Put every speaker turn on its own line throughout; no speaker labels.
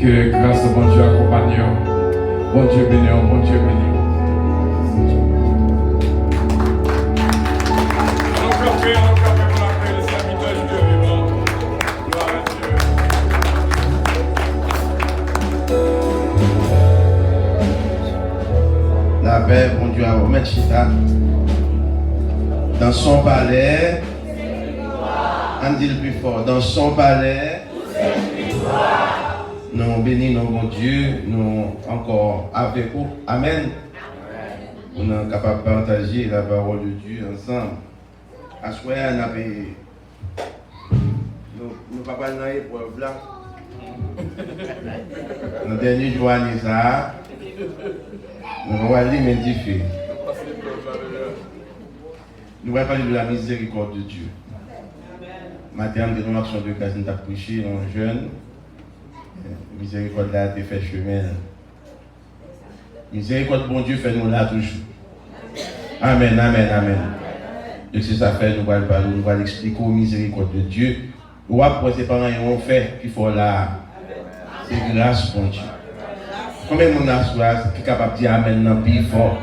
Que grâce au bon Dieu accompagne. Bon Dieu béni, bon Dieu béni. Encore plus pour appeler les serviteurs du Dieu vivant. Gloire à
Dieu. La paix, bon Dieu, à remettre Chita. Dans son palais, on dit le plus fort, dans son palais, nous bénissons bon Dieu, nous encore avec vous. Amen. On est capable de partager la parole de Dieu ensemble. À ce moment-là, nous ne pouvons pas dans l'épreuve là. Dans le dernier jour, nous allons aller méditer. Nous allons parler de la miséricorde de Dieu. Matin, de nos actions de grâce, nous avons prêché en jeune. Miséricorde là, tu fait chemin. Miséricorde, bon Dieu, fait nous là toujours. Amen, amen, amen. Et c'est ça fait, nous allons parler, nous allons expliquer aux miséricorde de Dieu. Nous allons pour ses parents, ils ont fait qu'il faut là. C'est grâce, bon Dieu. Combien de monde qui est capable de dire amen dans le plus fort?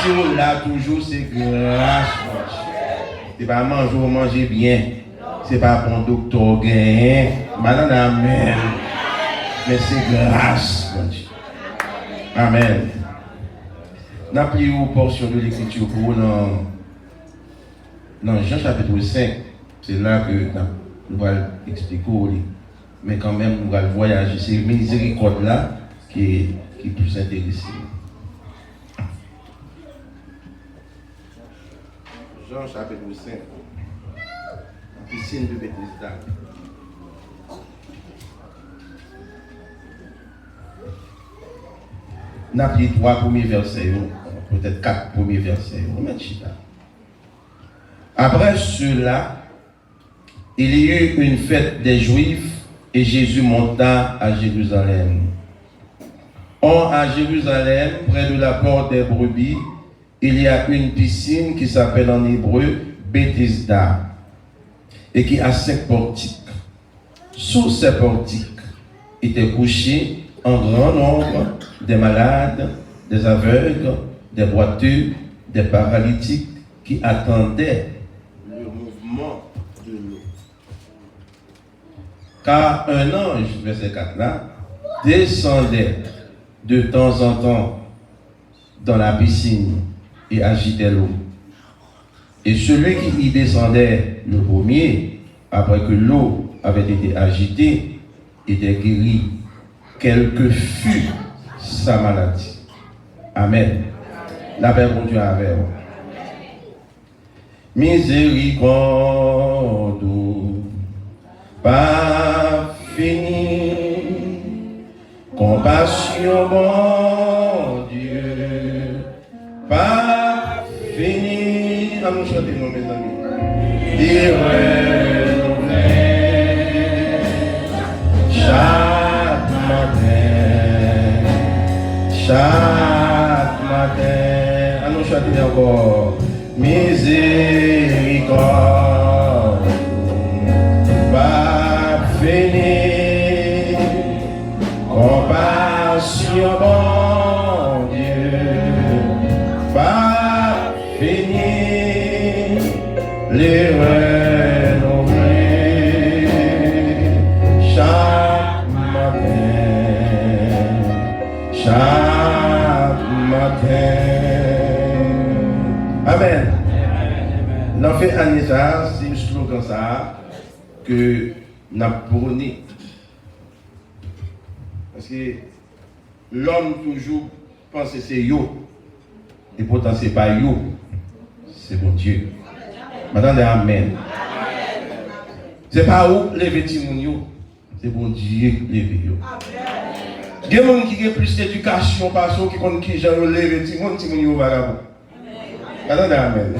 Si on l'a toujours, c'est grâce, bon Dieu. C'est pas manger bien. C'est pas bon docteur gain. Madame, amen. Mais c'est grâce, mon Dieu. Amen. Nous avons pris une portion de l'écriture pour vous dans Jean chapitre 5. C'est là que nous allons expliquer. Mais quand même, nous allons voyager. C'est miséricorde là qui est plus intéressant. Jean chapitre 5. La piscine de Bethesda. On a pris 3 premiers versets, peut-être 4 premiers versets. Après cela, il y eut une fête des Juifs et Jésus monta à Jérusalem. Or, à Jérusalem, près de la porte des brebis, il y a une piscine qui s'appelle en hébreu Bethesda et qui a 5 portiques. Sous ces portiques étaient couchés en grand nombre des malades, des aveugles, des boiteux, des paralytiques qui attendaient le mouvement de l'eau. Car un ange, verset 4 là, descendait de temps en temps dans la piscine et agitait l'eau. Et celui qui y descendait le premier, après que l'eau avait été agitée, était guéri, quelle que fût sa maladie. Amen. La paix bon Dieu avec vous. Miséricorde, pas fini. Compassion, bon Dieu, pas fini. À nous chanter, nous, mes amis. Chaque matin, à nous chanter encore. Miséricorde, pas fini. Compassion, bon Dieu, pas fini. Les renouveler chaque matin. Amen. L'en fait Anissa, c'est un slogan ça que nous avons prôné. Parce que l'homme toujours pense que c'est yo. Et pourtant c'est pas yo. C'est bon Dieu. Madame amen. C'est pas où lever Timoun yo. C'est bon Dieu lever yo. Il y a des gens qui ont plus d'éducation parce qu'ils connaissent qui j'en lever Timoun yo vagabond. Madame amen.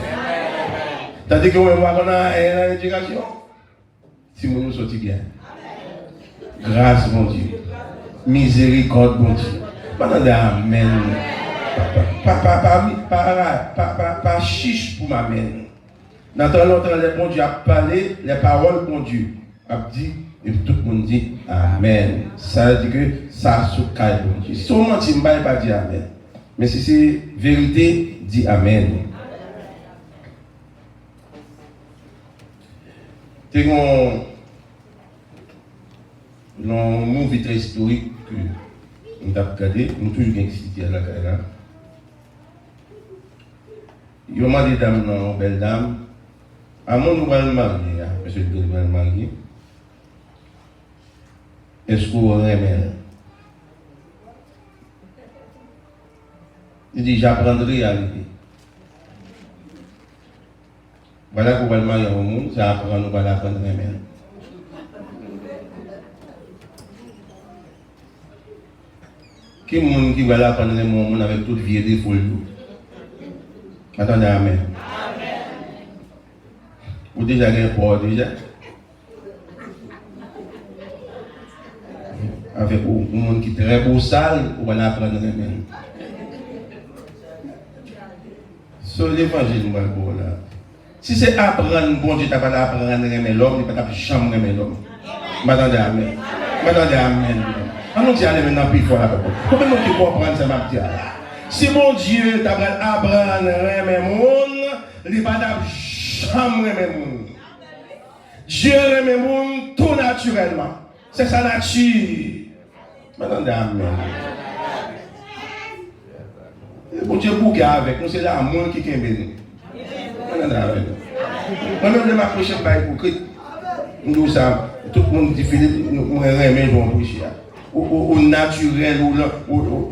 Tandis que moi on a une éducation. Timoun yo sorti bien. Grâce mon Dieu. Miséricorde, bon Dieu. Madame, amen. Pas chiche pour m'amen. Dans longtemps, les bon Dieu a parlé, les paroles, bon Dieu. a dit, et tout le monde dit Amen. Ça veut dire que ça se calme. Si on mentit, je ne vais pas dire Amen. Mais si c'est vérité, dis Amen. C'est un movie très historique que nous avons regardé, nous avons toujours excité à la carrière. Il y a des dames, une belle dame. À mon nous allons marier, parce que nous allons marier. Est-ce qu'on remet? Il dit j'apprendrai à l'idée. Voilà qu'on va le marier au monde, ça apprend, nous allons apprendre à remettre. Qui est le monde qui va l'apprendre à mon monde avec toute vie et défaut? Attendez, Amen. Vous déjà avez peur déjà? Avec un monde qui est très beau sale, vous allez apprendre à remettre. Sur l'évangile, moi, là. Si c'est apprendre, bon Dieu, tu vas apprendre à remettre l'homme, il ne va pas jamais remettre l'homme. M'attendez, Amen. M'attendez, Amen. Allons y aller maintenant plus fort avec vous. Comment nous comprendre ça, ma petite? Si mon Dieu t'a apprendre à remettre le monde, il ne va pas jamais remettre le monde. Dieu remet le monde tout naturellement. C'est sa nature. M'attendez, Amen. Bon Dieu, bouquet avec nous, c'est l'amour qui est béni. M'attendez, Amen. Moi-même, je m'approche pas hypocrite. Nous ça, tout le monde dit Philippe, nous remet jouer en prêcher. Au naturel,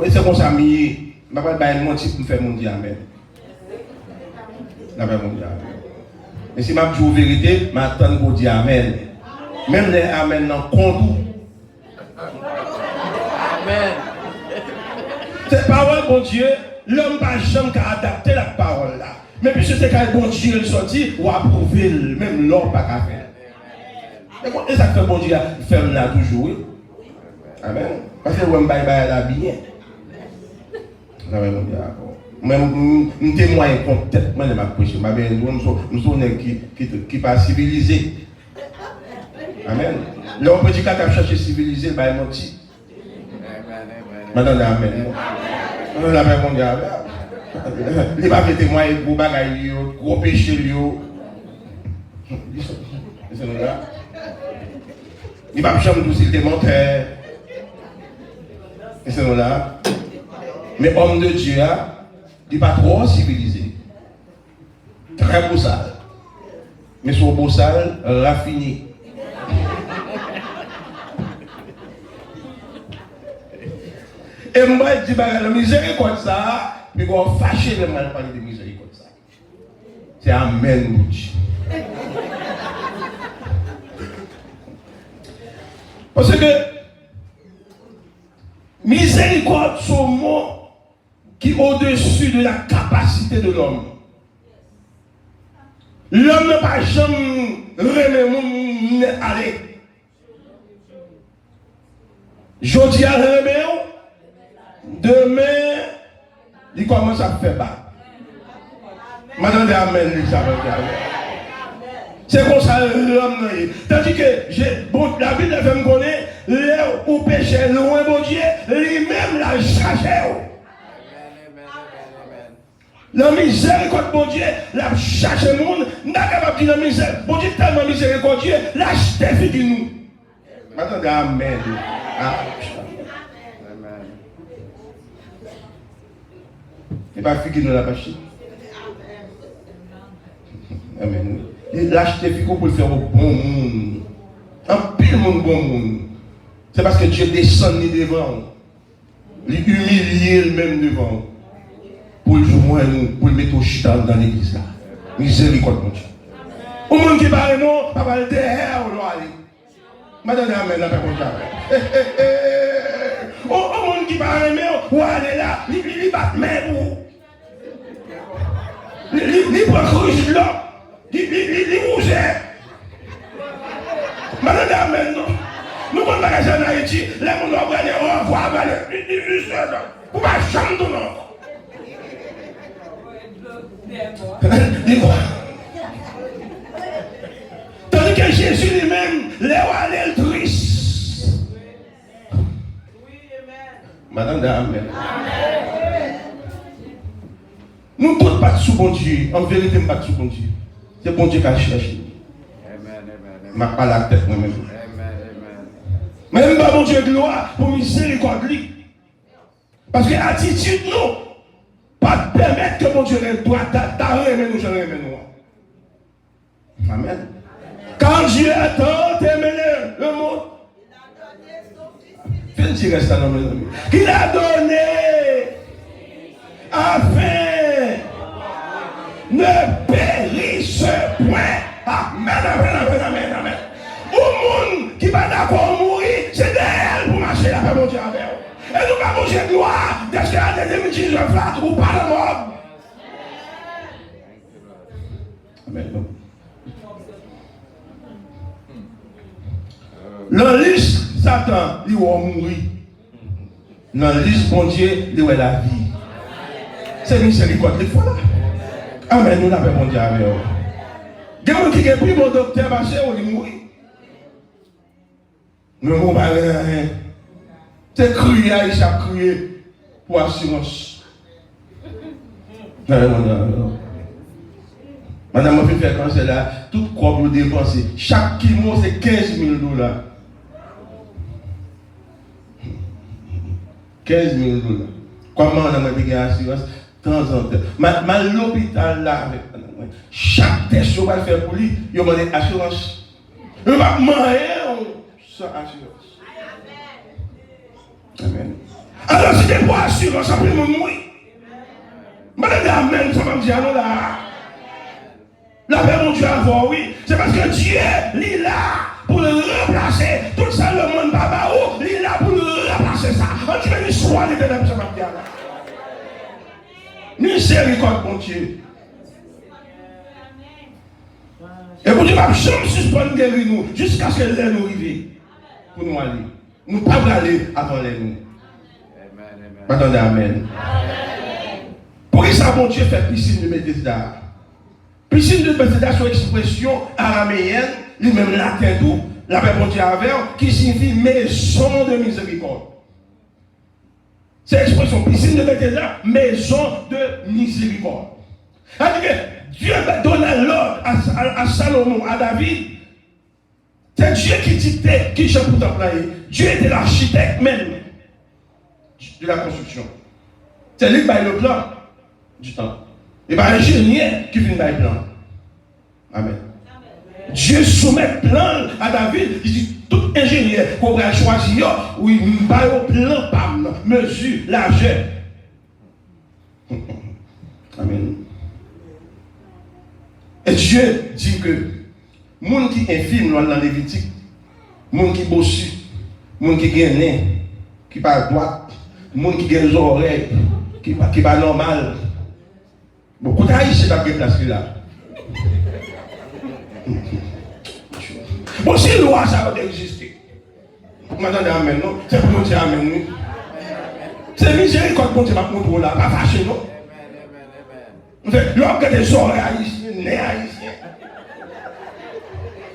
c'est comme ça, je ne vais pas mentir pour faire mon Dieu Amen. Mais si je dis la vérité, je m'attends pour dire Amen. Même les Amen dans le compte. Amen. Cette parole, bon Dieu, l'homme n'a jamais adapté la parole là. Mais puisque c'est quand bon Dieu le sorti, ou approuvé, même l'homme n'a pas faire. Et ça fait bon Dieu faire là toujours. Amen. Parce que vous m'avez là bien. Amen. Même un témoin complètement de ma prêche. Nous sommes qui pas civilisés. Amen. Là, on peut dire qu'on a cherché civilisé, il va mentir. Madame, Amen. On a fait mon Dieu. Il va faire témoin pour bagaille, gros péché. Il va jamais tout s'il démontait. Et c'est là. Mais homme de Dieu, il n'est pas trop civilisé. Très beau sale. Mais son beau sale, raffiné. Et moi, je dis, la miséricorde ça, mais on va fâcher les mal parler de miséricorde ça. C'est Amen, mon Dieu. Parce que miséricorde, c'est un mot qui est au-dessus de la capacité de l'homme. L'homme ne va jamais remettre aller. Je dis à remettre, demain, il commence à faire bas. Madame de Amen, c'est comme ça l'homme. Tandis que la Bible fait me connaître, là où péché loin, bon Dieu, lui-même la cherche. La miséricorde, bon Dieu, la cherche le monde, n'a pas de dire la misère. Bon Dieu, tellement miséricordieux, la cherche de nous. Madame de Amen. C'est pas fille qui nous l'a pas acheté. Amen. Il a acheté fille pour le faire au bon monde. Un pile monde bon monde. C'est parce que Dieu descend devant. Il humilie même devant. Pour le joindre nous, pour le mettre au chita dans l'église là. Miséricorde, mon Dieu. Au monde qui parle, non, pas parler derrière, on doit aller. Madame, Amen, la paix, mon Dieu. Au monde qui parle, mais on aller là, il bat même où. Il prend rouge là. Il rouge. Madame, Amen, non. Nous avons bagage en Haïti, les gens doivent aller au revoir, pour pas chanter, non. Tandis que Jésus lui-même, les allez triste. Madame Amen. Nous tous pas sous bon Dieu. En vérité, nous pas sous bon Dieu. C'est bon Dieu qui a cherché. Je ne pas la tête moi-même. Même pas bon Dieu gloire pour miséricorde. Parce que l'attitude, non, pas permettre que mon Dieu doit t'arrêter, nous, je remets nous. Amen. Quand Dieu a tant aimé le monde, fais un petit reste dans mes amis. Il a donné afin ne périsse point. Amen, amen, amen, amen, amen. Au monde qui va d'accord mourir, c'est d'elle pour marcher la paix, mon Dieu, avec vous. Et nous pas manger de gloire, dès qu'il y a des 2019 là, ou pas le mort. Amen. Dans la liste, Satan, il va mourir. Dans la liste, bon Dieu, il va la vie. C'est miséricorde, il faut là. Amen, nous l'avons bon Dieu avec vous. Il y a quelqu'un qui a pris mon docteur, parce qu'il mourir. Nous ne pas rien. C'est crier, il a crié pour assurance. Madame, on fait faire quand c'est là, tout quoi vous dépensez. Chaque kilo, c'est 15 000 $. 15 000 $. Comment on a dit assurance? De temps en temps. Mais l'hôpital là, avec chaque test qu'on va faire pour lui, il y a une assurance. Il va manger sans assurance. Amen. Alors, si c'est pour assurance, après nous mourir. Madame, amen, ça va me dire, non là. La paix, mon Dieu, avoir, oui. C'est parce que Dieu, il est là pour le remplacer. Tout ça, le monde, baba, il est là pour le remplacer ça. On dit, mais l'histoire des ténèbres, ça va me dire là. Miséricorde, mon Dieu. Et vous dites, je vais suspendre guérir nous jusqu'à ce que l'air nous arrive. Pour nous aller. Nous ne pouvons pas aller avant les nous. Attendez, amen. Pour ça, mon Dieu fait piscine de Bethesda. Piscine de Bethesda, c'est une expression araméenne, lui-même latin tout, la paix mon Dieu avec, qui signifie maison de miséricorde. C'est l'expression piscine de Bethesda, maison de miséricorde. C'est-à-dire que Dieu va donner l'ordre à Salomon, à David. C'est Dieu qui dictait qui j'ai pour t'employer. Dieu était l'architecte même de la construction. C'est lui qui a le plan du temps. Et pas l'ingénieur qui vient dans le plan. Amen. Dieu soumet le plan à David. Il dit tout ingénieur qu'on va choisir, oui, il va au plan, pam, mesure, largeur. Amen. Et Dieu dit que moun qui infime dans Lévitique, moun qui bossu, moun qui gagne, qui pas droite, moun qui gagne les oreilles, qui pas normal. Beaucoup d'Haïtiens qui ont place là. Bon, si la loi ça va exister. M'attendez amen non, c'est pour nous dire amen nous. C'est miséricorde pour Dieu va contrôler là, pas fâché non. L'homme qui a des oreilles haïtiennes, nez haïtiens.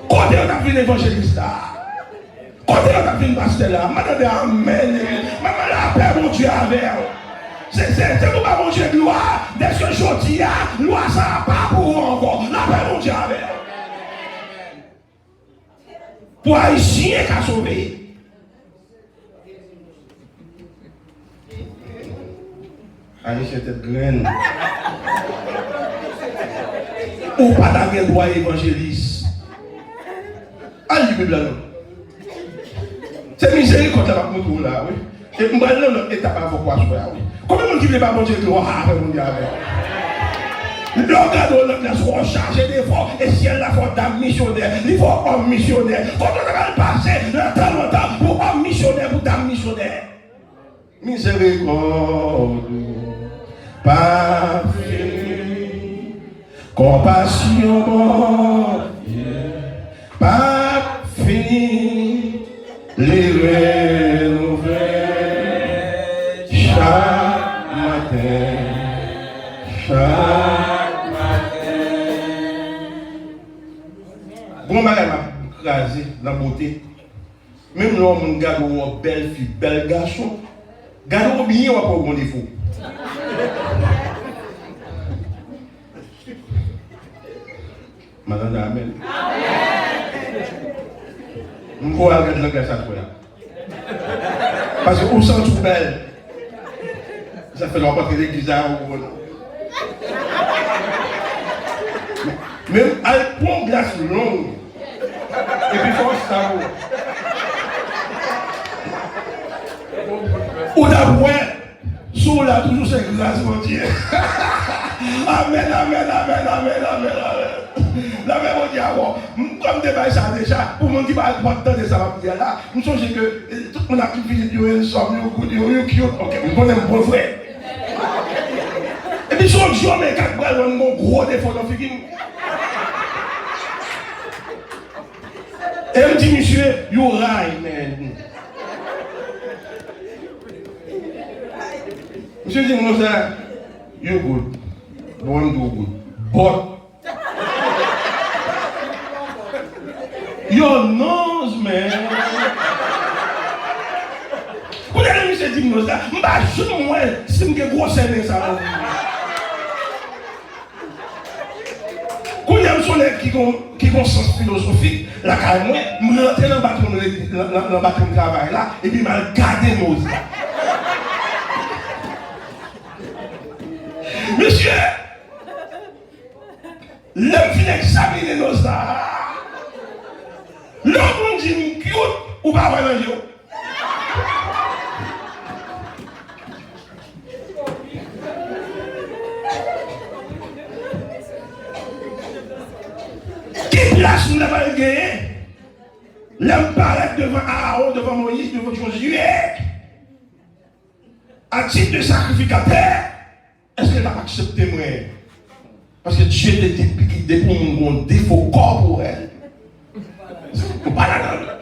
Quand on a vu l'évangéliste là, quand on a vu le pasteur là, m'attendez amen. Maman la paix mon Dieu avec. C'est pour pas mon Dieu gloire. Dès que je dis, loi ça pas pour encore. La paix mon Dieu avec. Pour Haïtien qui a sauvé. Haïtien tête graine. Ou pas d'avoir droit évangéliste. Allez, Bible là. C'est miséricorde là, pour là, oui. Et je vais aller dans notre étape avant quoi je oui. Combien de monde qui ne veut pas manger de gloire après mon Dieu avec? Le gars de l'autre, ils seront chargés d'efforts. Et si elle a fait d'un missionnaire, il faut homme missionnaire. Quand on va le passer, le temps longtemps pour homme missionnaire, pour dame missionnaire. Miséricorde, pas fini. Compassion, mon Dieu, pas fini. Les renouveler chaque matin, chaque matin. Bon, madame a crasé dans le bout monter. Même l'homme, on garde une belle fille, bel garçon. Garde bien, on va pas au bon défaut. Madame, amen. On va regarder le langage à toi. Parce qu'on sent tout belle. Ça fait longtemps que l'église a même elle prend glace longue. Et puis force ça. On a ouais. Sous là toujours cette glace mon Dieu. Amen, amen, amen, amen, amen, amen. La même on dit avant, comme débat ça déjà, pour mon qui va pas de ça va dire là, nous songez que tout le monde a qui finit de ensemble, ok, on connaît mon bon frère. Et puis son jour mais quatre bras un gros défaut dans le film. Et elle dit monsieur, you right man. Monsieur dit moi ça, you good. No I'm do good. But your nose, man. Quand elle me dit nous ça, je moi si me gros scène ça. Quand il y a qui ont sens philosophique, la carrière me rentrer dans le bâtiment de travail là et puis mal garder nos ça. Monsieur, l'homme vient examiner nos ça. L'homme dit cute ou pas vraiment yo. Qui place nous n'avons gagné? L'homme paraît devant Aaron, devant Moïse, devant Josué. À titre de sacrificateur, est-ce qu'elle va accepter moi? Parce que Dieu était dépiqué pour mon défaut corps pour elle. Pas là-dedans.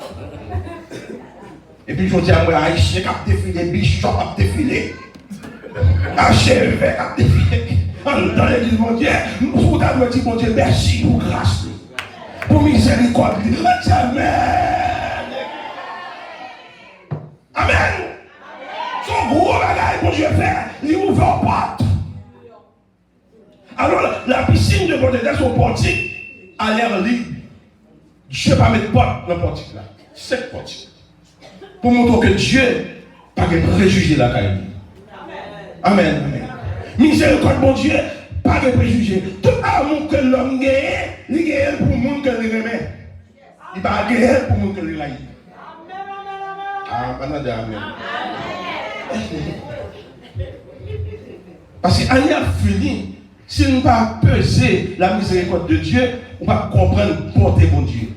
Et puis je dis à moi, Haïtien qui a défilé, Bishop a défilé, Archevêque a défilé. Dans l'église, mon Dieu, vous avez dit, mon Dieu, merci pour grâce, pour miséricorde. Amen. Amen. Son gros bagage, mon Dieu, fait, il ouvre la porte. Alors, la piscine de votre son portique a l'air libre. Je ne vais pas mettre porte dans le portique là. C'est portique. Pour montrer que Dieu n'a pas de préjugés là. Amen. Amen. Miséricorde, mon Dieu, pas de préjugés. Tout amour que l'homme gagne, il gagne pour le monde que il remet. Il va gagner pour le monde que il aille. Amen. Parce qu'il y a fini. Si nous ne pas peser la miséricorde de Dieu, on va comprendre la bonté de Dieu.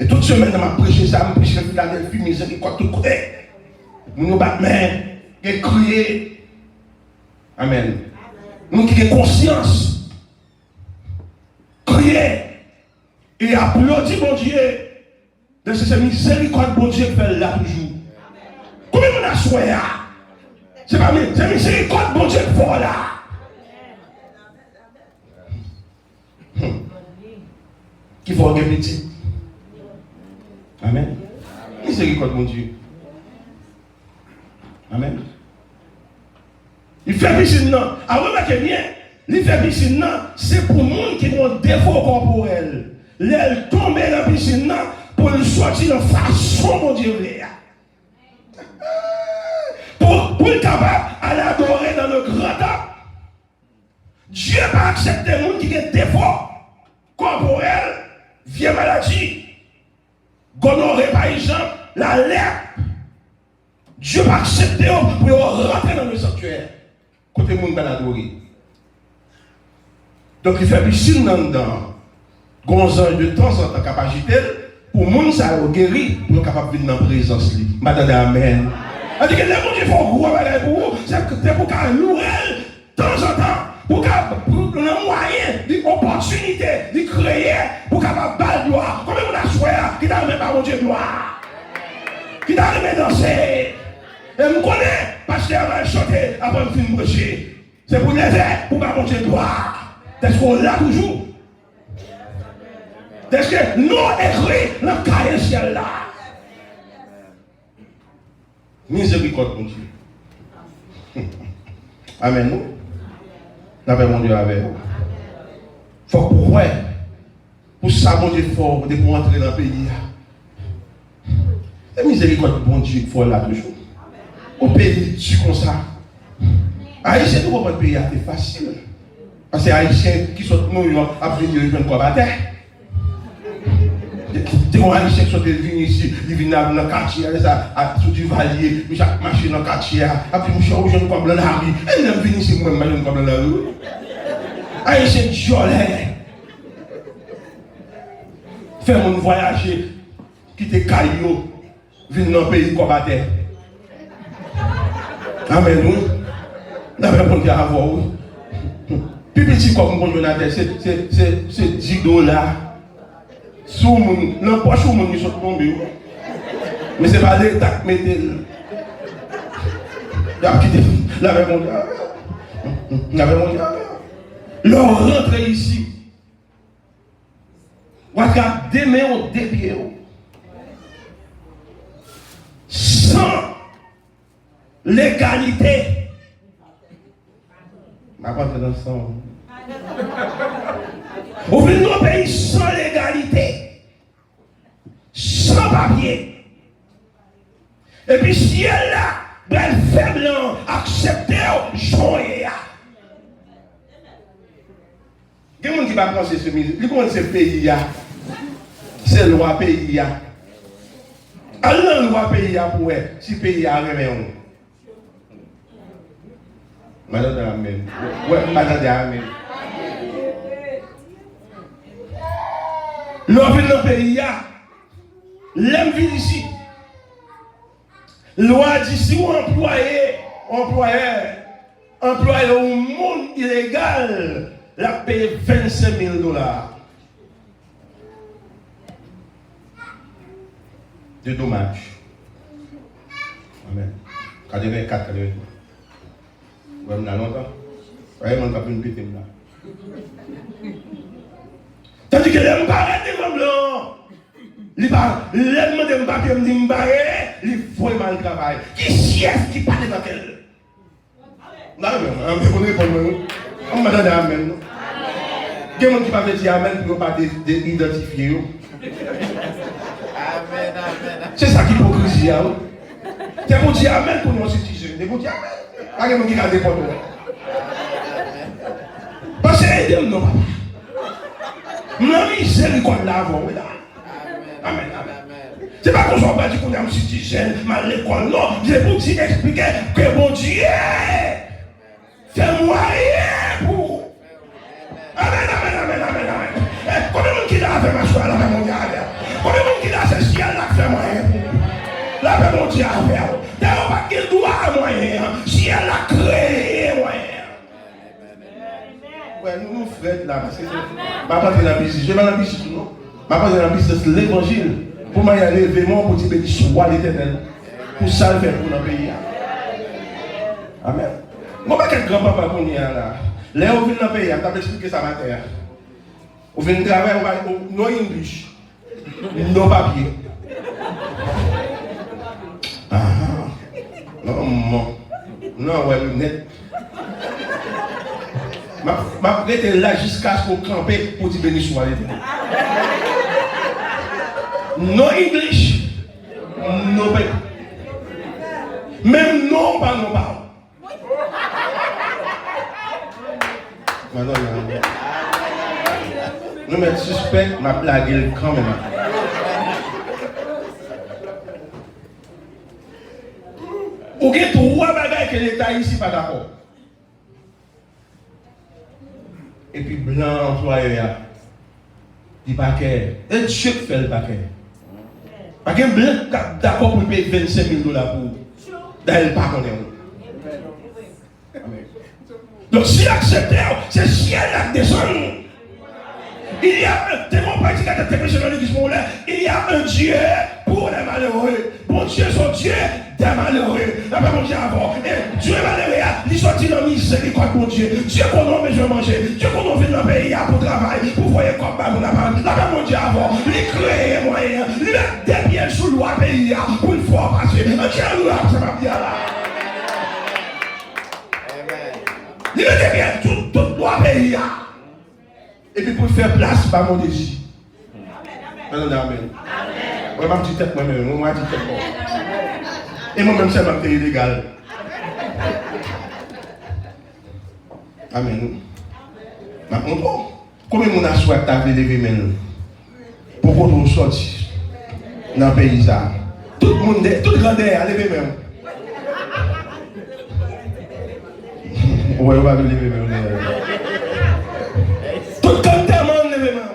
Et toute semaine, je vais prêcher ça, je vais prêcher Philadelphie, miséricorde tout côté. Nous nous battons, nous crier. Amen. Nous qui avons conscience, crier et applaudir mon Dieu. De cette miséricorde de Dieu qui fait là toujours. Combien on a choisi? C'est pas miséricorde bon Dieu fort là. Qui faut regarder petit. Amen. Miséricorde mon Dieu. Amen. Il fait piscine non. Ah remarquez bien, il fait piscine non, c'est pour les gens qui ont défaut corporel. L'aile tombe dans la piscine non pour le sortir de façon mon Dieu. Pour être capable à l'adorer dans le grand temps. Dieu n'a pas accepté les gens qui ont des défauts corporels, vieille maladie, gonorrhée par exemple, la lèpre. Dieu n'a pas accepté pour rentrer dans le sanctuaire. Côté monde va l'adorer. Donc il fait piscine dans gonzan de temps en temps capacité pour les gens ça guéri pour être capable de venir dans la présence. Madame Amen. C'est-à-dire que les gens qui font gros bagage pour vous, c'est pour qu'à louer de temps en temps, pour qu'à un moyen, d'opportunité, de créer, pour qu'à battre gloire. Combien on a choisi qui t'a remis par mon Dieu gloire? Qui t'a remis danser? Et je connais, parce que avant de chanter, avant de finir prêcher. C'est pour lever, pour pas mon Dieu gloire. Est-ce qu'on l'a toujours? Est-ce que nous écrits dans le cahier ciel là? Miséricorde, mon Dieu. Amen. Nous n'avons mon Dieu avec vous. Il faut croire. Pour ça, mon Dieu, fort pour entrer dans le pays. La miséricorde, bon Dieu, il faut là toujours. Au pays, tu comme ça. Haïtien, nous ne pouvons pas payer, c'est facile. Parce que les Haïtiens qui sont venus à venir dans le combattant. Des Haïtiens qui sont venus ici, ils viennent dans le quartier, sous du valier, ils marchent dans le quartier, après ils sont jeunes comme dans la rue. Ils viennent venir ici, moi, je comme dans la rue. Haïtiens violents. Faire mon voyager, quitter Caillou, venir dans le pays combattant. Amen, nous. Nous avons répondu à vous. Puis petit comme mon Jonathan, c'est 10 $. Sous mon, non pas sous mon, ils sont tombés. Mais c'est pas l'État qui met il a quitté. Nous avons répondu à vous. Nous avons répondu à vous. Leur rentrée ici. Regarde, des mains, des pieds. Sans l'égalité. Je ne vais pas entrer dans ça. Au bout de nos pays sans légalité, sans papier. Et puis si elle là, elle faible, accepter, joyer. Il y a des gens qui va penser ce milieu. Il y a ce pays, c'est le roi pays. Alors le roi pays pour si le pays a réveillé. Madame Amen. Ouais, Madame Amen. L'homme vient dans le pays, l'homme vient ici. Loi dit si vous employez un monde illégal, la paye 25 000 $. De dommages. Amen. 84, 83. Vous avez longtemps. Vous avez une pété là. Tandis que les m'barrer devant blanc. Les m'barrer de m'barrer, les faut mal travail. Qui siège qui parle dans quel? Non, mais on répond moi. On m'a donné amen. Il y a des gens qui ne peuvent pas dire amen pour ne pas identifier. C'est ça qui est hypocrisie. C'est pour dire amen pour nos citoyens. C'est pour dire amen. Il y a des gens qui regardent pour nous. Parce que c'est aidez-nous, papa. Non, miséricorde là avant. Amen, amen. C'est pas qu'on soit pas dit qu'on est un citoyen, mal l'école, non. C'est pour dire expliquer que bon Dieu fait moyen pour. Amen, amen, amen, amen, amen. Combien de monde qui a fait ma soirée là, mon Dieu? Combien de monde qui a ce ciel là fait moyen pour? Là, mon Dieu a fait. D'ailleurs, pas qu'il doit moyen. Si elle a créé moyen. Ouais, nous frères là, parce que je ne vais pas dans la business. Je vais dans la business, non? Je vais pas dans la business, l'évangile. Pour moi, il y a l'événement pour dire que soit l'éternel. Pour ça, le faire pour notre pays. Amen. Moi, je ne sais pas quel grand-papa qu'on y a là. Là, on vient dans le pays, on t'a expliqué ça matin. On vient de travailler, no English, no papier. Ah, non, ouais, net. Je vais là jusqu'à ce qu'on campe pour dire béni soit l'éternel. No English, no papier. Même non, pas non, pas. Nous mettons suspect, ma blague quand même. Ou bien trois bagages que l'État ici pas d'accord. Et puis blanc employé dit paquet. Et Dieu fait le paquet. Parce que blanc d'accord pour payer 25 000 $ pour d'aller pas connaître. Donc si l'accepter, c'est si elle a descendu. Il y a un démon prédicateur de péché dans l'église mondiale. Il y a un Dieu pour les malheureux. Bon Dieu, son Dieu des malheureux. La paix, mon Dieu, avant. Et Dieu est malheureux, il sortit dans la miséricorde, mon Dieu. Dieu qu'on a besoin de manger. Dieu qu'on a besoin dans le pays pour travailler. Pour voir comme ça, mon appareil. La paix, mon Dieu, avant. Il crée moyen. Il met des pieds sous le loi pays pour une fois passer. Un Dieu, nous là, ça va bien là. Il met des pieds tout le loi pays. Et puis pour faire place par mon désir. Amen. Amen. Moi, je dis tête moi-même. Moi, je dis tête moi. Et moi-même, c'est ma pays illégal. Amen. Combien de monde a souhaité t'appeler lever maintenant? Pour qu'on sorte dans le pays ça. Tout le monde, tout le grand a levé même. Ouais, on va lever même. Tout le temps, levé même.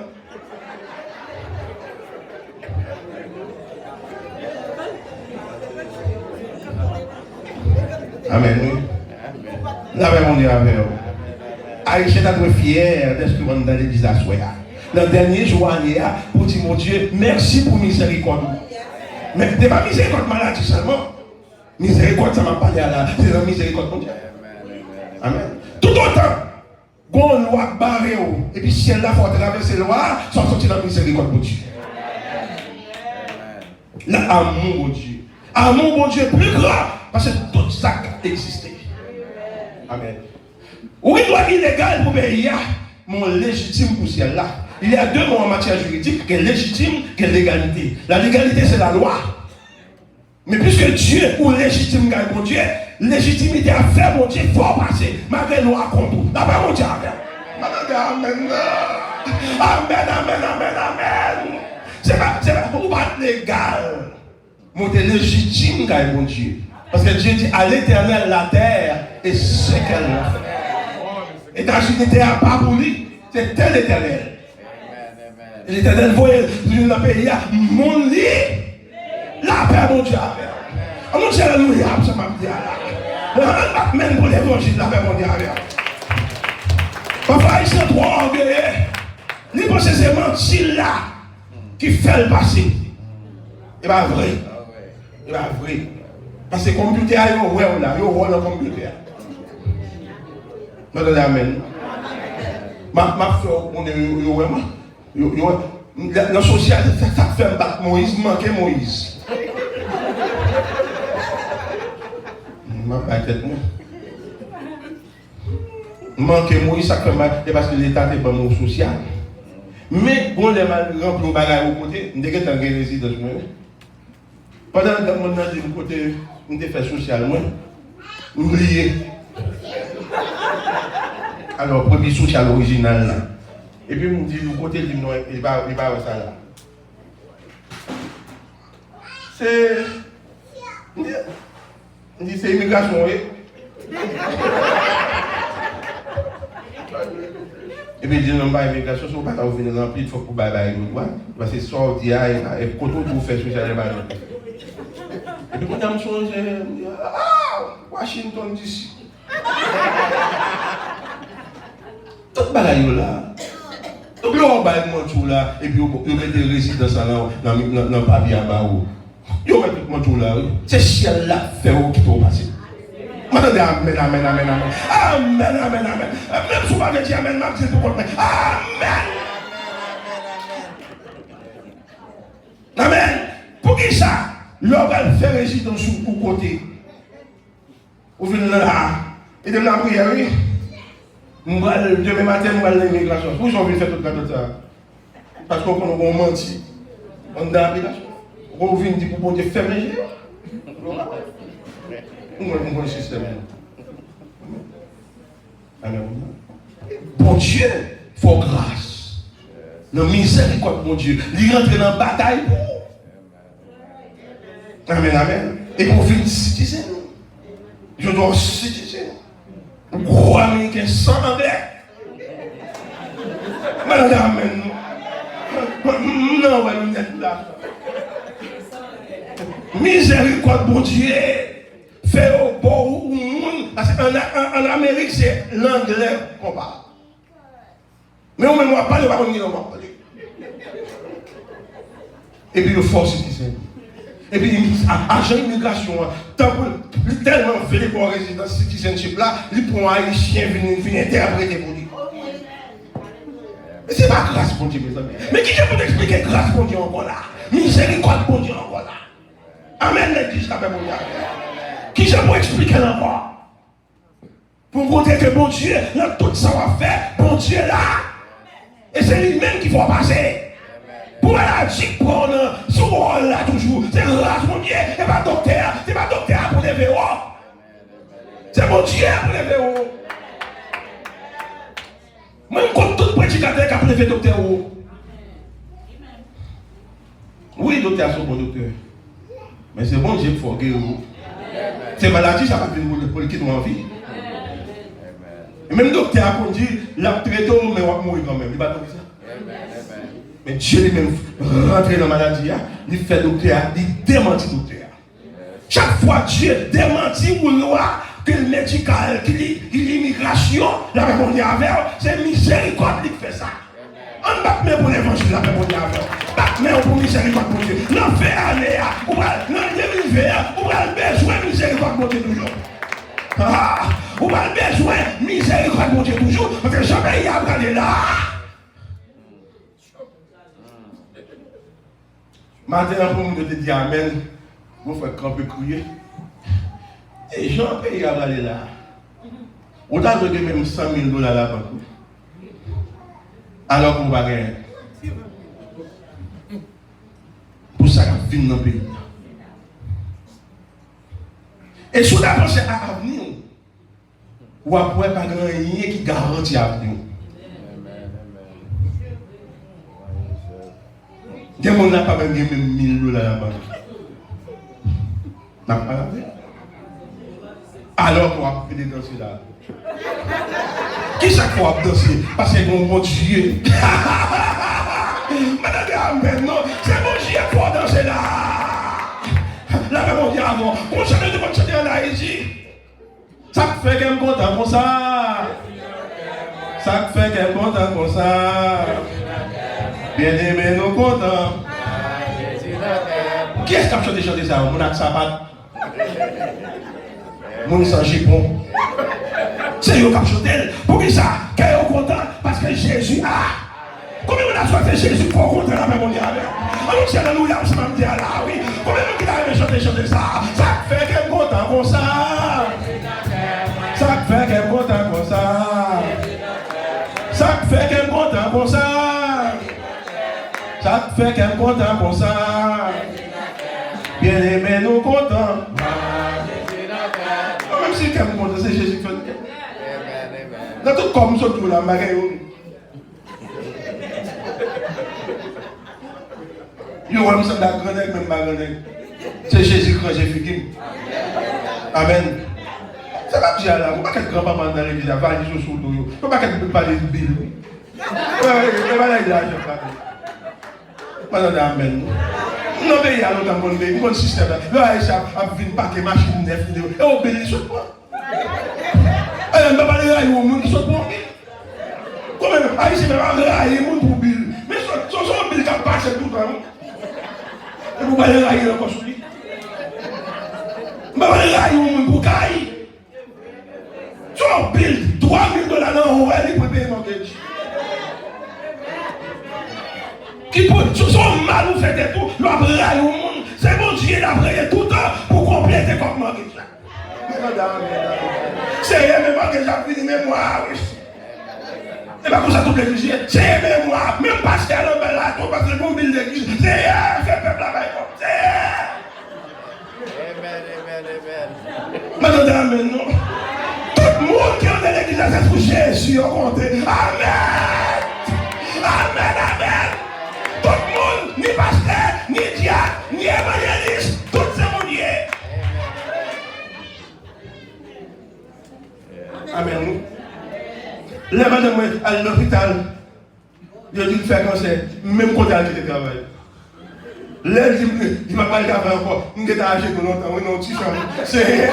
Amen. La même on est avec vous. Aïcha est très fière d'être dans l'église à soi. Le dernier jour, pour dire mon Dieu, merci pour miséricorde. Mais ce n'est pas miséricorde maladie seulement. Miséricorde, ça m'a parlé à la. C'est la miséricorde mon Dieu. Amen. Tout autant, qu'on loi barrée, et puis si elle a faut traverser la loi, sans sortir dans la miséricorde mon Dieu. L'amour mon Dieu. Amour mon Dieu est plus grand. Parce que tout ça existait. Amen. Oui, il doit illégal pour payer mon légitime pour celle-là. Il y a deux mots en matière juridique, qui est légitime, qui est légalité. La légalité, c'est la loi. Mais puisque Dieu ou légitime gagne mon Dieu, légitimité à faire mon Dieu, il faut passer. Malgré la loi contre tout. D'après mon Dieu, amen. Amen. Amen, amen, amen, amen. C'est pas pour pas légal. Mon Dieu légitime gagne mon Dieu. Parce que Dieu dit à l'éternel la terre et ce qu'elle a fait. Et ta dignité n'a pas pour lui, c'est tel l'éternel. Et l'éternel voyait le pays, mon lit, la paix, mon Dieu. On dit alléluia, ça m'a dit là. Même pour l'évangile, la paix, mon Dieu. Papa, ils sont trop orgueilleux. Ils pensent que c'est mentir là qui fait le passé. Et bien vrai. Et bien vrai. Parce que le computer, il y a un computer. Madame, amen. Ma soeur, on est la social, ça fait un bac Moïse, manquer Moïse. Ma tête, moi. Manquer Moïse, ça fait mal, parce que l'État n'est pas mon social. Mais, on les mal rempli au bagage au côté, on est en résidence. Pendant que mon âge de côté, on fait social, moi, oublié. Alors, premier social original là. Et puis, on me dit, du côté du nom, il va ça là. C'est. On dit, c'est immigration, oui. Et puis, il dit, non, pas immigration, si vous ne pouvez pas venir remplir, il faut que vous baillez le droit. Parce que ça, on dit, et quand vous faites social, et puis, quand on me change, Washington DC. Tout le bagaille là. Donc là, on va mettre tout là, et puis on met des résidences dans le papier à bas. On met tout le là. C'est ciel là, fait où qui peut passer. Amen, amen, amen, amen. Amen, amen, amen. Même si vous m'avez dit amen, je vais pour amen. Amen. Pour qui ça? L'homme va faire résidence sur le côté. Vous venez là, et de la prière, oui. Demain matin, nous allons à l'immigration. Pourquoi on veut faire tout ça? Parce qu'on a menti. On a l'immigration. On vient dire pour Dieu faire les gens. On a un système. Amen. Bon Dieu, il faut grâce. La miséricorde, mon Dieu. Il rentre dans la bataille. Amen, amen. Et pour finir citizen. Je dois citizen. Gros américain sans anglais. Madame, non, ouais, là. Miséricorde, bon Dieu. Fait au bon. Parce qu'en Amérique, c'est l'anglais qu'on parle.
Mais on ne va pas parler, on va parler. Et puis le fort citizen. Et puis agent immigration, tellement fait pour résidence citizenship là, il prend un haïtien venir interpréter pour lui. Mais c'est pas grâce pour Dieu, mes amis. Mais qui peut expliquer grâce pour Dieu encore là? Miséricorde pour Dieu encore là. Amen, l'église, la paix mondiale. Qui peut expliquer encore? Pour montrer que bon Dieu, dans tout ça va faire, bon Dieu là. Et c'est lui-même qu'il faut passer. Pour maladie, pour ce rôle là toujours. C'est grâce mon Dieu. Et pas docteur. C'est pas docteur pour les vélos. C'est mon Dieu pour les vélos. Moi, je compte tout prédicateur qui a prélevé docteur. Oui, docteur, c'est bon docteur. Mais c'est bon Dieu qu'il faut guérir. C'est maladie, ça va venir pour le quitter en vie. Et même docteur a dit, la traité, mais on va mourir quand même. Il va tomber ça. Mais Dieu lui-même rentre dans la maladie, il fait docteur, il démentit docteur. Chaque fois Dieu démentit ou loi, que le médical, que l'immigration, la paix mondiale, c'est miséricorde qui fait ça. On ne bat pas pour l'évangile, la paix mondiale. Bat pour miséricorde pour Dieu. Non, fait année, ou non, 2020, ou pas besoin de miséricorde pour Dieu toujours. Ou pas besoin de miséricorde pour Dieu toujours, parce que jamais il y a regardé là. Maintenant, pour nous dire Amen, vous faites camper crier. Et Jean paye à aller là. On a donné même $100 000 là-bas. Alors qu'on va gagner. Pour ça, il vient dans le pays. Et si on a pensé à l'avenir, on ne peut pas gagner qui garantit l'avenir. Il y a des gens qui n'ont pas même $1 000 là-bas. N'a pas la vie. Alors qu'on va faire des danser là. Qui chaque fois danser? Parce que mon Dieu. Madame, amen, non. C'est mon Dieu qui va danser là. Là, mon Dieu, avant. On change de chanter en Haïti. Ça fait qu'elle me content comme ça. Ça fait qu'elle me content comme ça. Bien aimé, nous contents. Qui est-ce qui a chanté ça? Mon accent. Mon sang jipon. C'est eux qui ont chanté. Pour qui ça? Qu'ils sont contents? Parce que Jésus a. Combien on a choisi Jésus pour rencontrer la même mondiale? On dit alléluia, on se dit là, oui. Combien on a chanté ça? Ça fait qu'elle est content comme ça. Ça fait qu'elle est content comme ça. Ça fait qu'elle est content comme ça. Ça fait qu'elle est content comme ça. Bien aimé, nous contents. Même si quelqu'un me compte, c'est Jésus qui fait. Dans tout comme ça, tout là, je vais me sentir la grenade, même ma grenade. C'est Jésus quand j'ai fini. Amen. C'est pas bien là. Pourquoi quelqu'un va dans l'église, va aller sur le dos? Pourquoi quelqu'un peut parler de Bible? Je vais aller là, je vais aller. Amen. Non, mais il y a un bon système. Là, il y a un paquet de machines neuf. Et on bénit sur quoi? Et on ne va pas aller là, il y a un monde qui saute pour Bill. Comment même, il s'est même aller pour Bill. Mais son Bill qui a passé tout le temps. Et vous allez là, il est encore sur lui. Vous allez là, il est pour Kaï. Son Bill, $3 000 dans le haut, il est pour payer mon gage. Qui peut, sur son mal ou fait des tout, l'abraille au monde, c'est bon Dieu d'abrailler tout le temps pour compléter comme moi. C'est même moi que j'ai fini mémoire. C'est pas comme ça tout l'église, c'est mémoire, même pasteur le bel là, parce que bon mille d'église, c'est fait peuple là-bas, c'est Madame, amen, non. Tout le monde qui est dans l'église, c'est pour Jésus, on compte. Amen. Amen, amen. Tout le monde, ni pasteur, ni diacre, ni évangéliste, tout c'est mon Dieu. Amen. Les madame à l'hôpital, je dis faire cancer, même quand elle qui travaille. Là, il m'a pas le travail encore, je suis âgé pour longtemps, oui, non, tu c'est.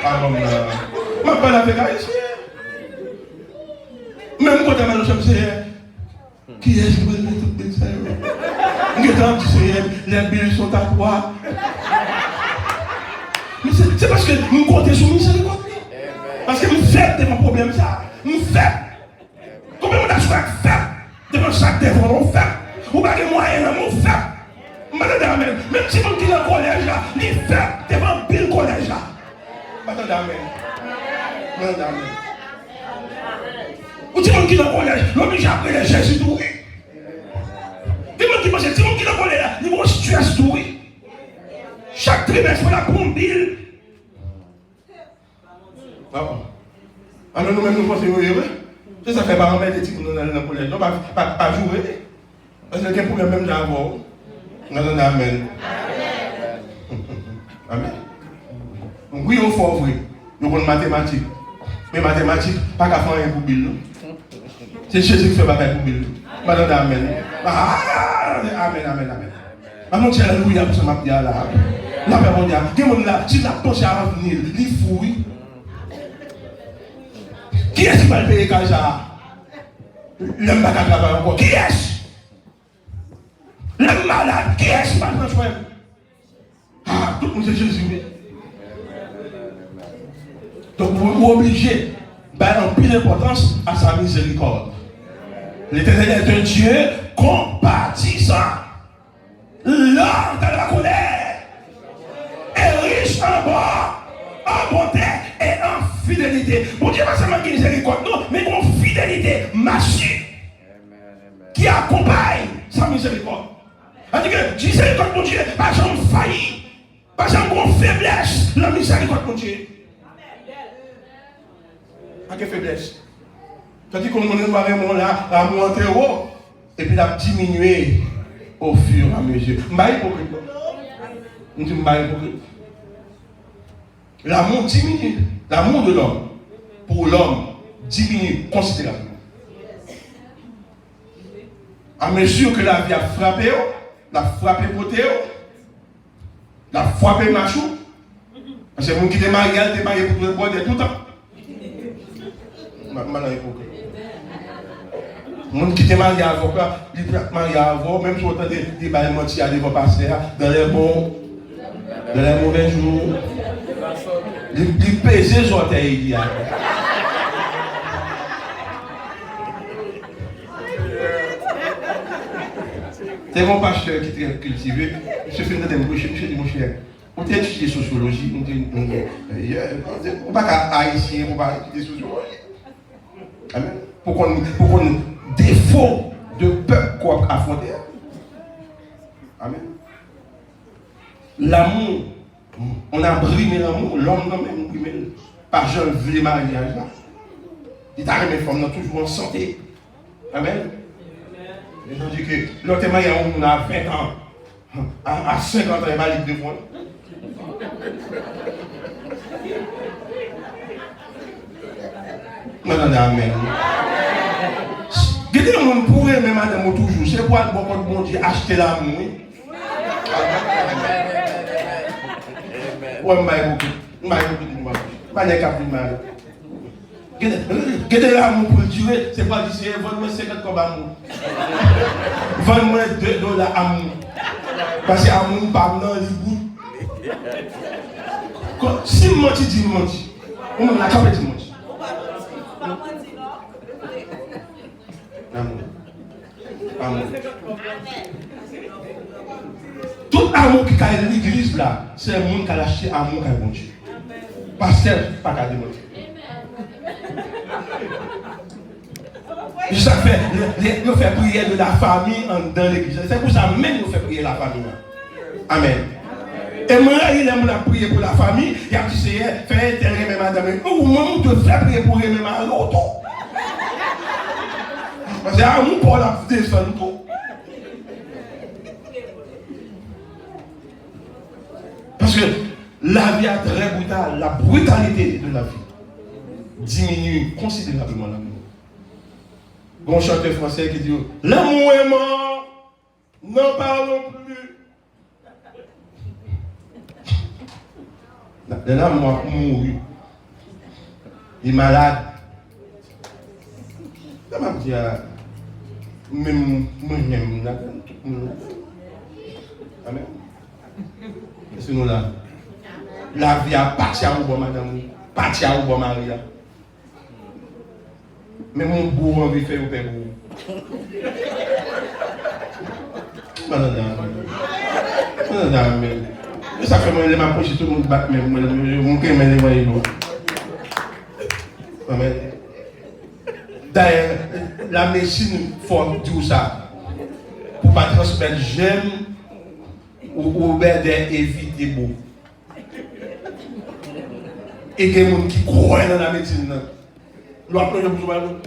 Ah bon, je ne pas avec haïtien. Même quand tu as mal au champ, qui est-ce qui veut mettre tout le ça? Les billes sont à toi. Mais c'est parce que nous comptons sur miséricorde. Parce que nous faisons devant le problème ça. Nous faisons. Combien on a choisi de faire devant chaque défaut, on fait. Ou pas de moyens, on fait. Même si on est dans le collège là, il fait devant le collège là. Attendez, amen. Ou si on est dans le collège, l'homme est après les Jésus tout. Si on est dans le collège là, il va stress tout. Chaque trimestre, on a pour une bille. Alors nous-mêmes, nous pensons que ça fait pas remettre des types dans le collège. Non, pas jouer. Parce qu'il y a un problème même d'abord. Amen. Amen. Oui, on faut vrai. Nous avons mathématiques. Mais mathématiques, pas qu'à faire un pour Bill. C'est Jésus qui fait pas pour Bill. Madame, amen. Amen. Maman, tu es alléluia pour ce matin là. La paix mondiale. Qui est là? Si la poche à venir, il fouille. Qui est-ce qui va le payer quand ça? L'homme va travailler encore. Qui est-ce? Le malade, qui est-ce qui va le faire? Ah, tout le monde c'est Jésus. Donc vous êtes obligé de plus d'importance à sa miséricorde. L'Éternel est un Dieu compatissant, lent dans la colère, et riche en bonté et en fidélité. Bon Dieu, pas seulement qui miséricorde, non, mais en fidélité massive qui accompagne sa miséricorde. C'est-à-dire que miséricorde mon Dieu, pas jamais failli, pas jamais une faiblesse, la miséricorde mon Dieu. À quelle faiblesse? C'est-à-dire qu'on est vraiment là, à monter haut, et puis à diminuer au fur et à mesure. Je ne suis pas hypocrite. L'amour diminue. L'amour de l'homme, pour l'homme, diminue considérablement. À mesure que la vie a frappé, la frappé côté, la frappé machou. Parce que les gens qui sont mariés, ils sont mariés pour tout le monde tout le temps. Les gens qui sont mariés avant, ils sont mariés avant, même si on entend des balles mentir à des passer dans les bons, dans les mauvais jours. Ils pèsent les orteils. C'est mon pasteur qui est très cultivé. Je fais une démarche, je dis mon cher, on t'a étudié sociologie, on ne pas haïtien, on pas étudier sociologie. Amen. Pour qu'on défaut de peuple qu'on a affronté. Amen. L'amour, on a brimé l'amour, l'homme n'a même brimé. Par Jean le mariage là. Il t'a remis femmes toujours en santé. Amen. Et je dis que l'autre mariage, on a 20 ans. À 50 ans, il va libre de moi. Non, amen. Qu'est-ce que l'on pourrait même madame toujours? C'est quoi le bon Dieu acheter l'amour? Ouais, je vais l'amour pour le tuer, c'est pas d'ici, vendre-moi 50 comme amour. Vendre-moi $2 amour. Parce que l'amour, pas dans les bouts. Si je menti, dis menti. On m'a capé de menti. Amour. Tout amour qui a l'église là, c'est le monde qui a lâché amour qui a bon Dieu. Parce que pas qu'à démontrer. Ça fait, nous fait prier de la famille dans l'église. C'est pour ça même nous fait prier la famille. Amen. Et moi, il aime la prier pour la famille. Il y a qui sait, fait tel même madame. Ou moi, on te fait prier pour aimer ma l'autre. Parce que l'amour pour la descendre tout. Parce que la vie est très brutale. La brutalité de la vie diminue considérablement l'amour. Bon chanteur français qui dit l'amour est mort, n'en parlons plus. L'amour mouru. Il est malade. Ça m'a dit, même moi-même, amen. Et sinon là, la vie a parti à vous, madame, parti à vous, Maria. Mais mon beau envie de faire au père. Madame, ça fait moi, je m'approche, tout le monde bat, mais moi, je me voyez. Amen. D'ailleurs, la médecine faut dire ça. Pour ne pas transmettre j'aime ou éviter beau. Et il y a des gens qui croient dans la médecine. Nous apprenons pour tout le monde.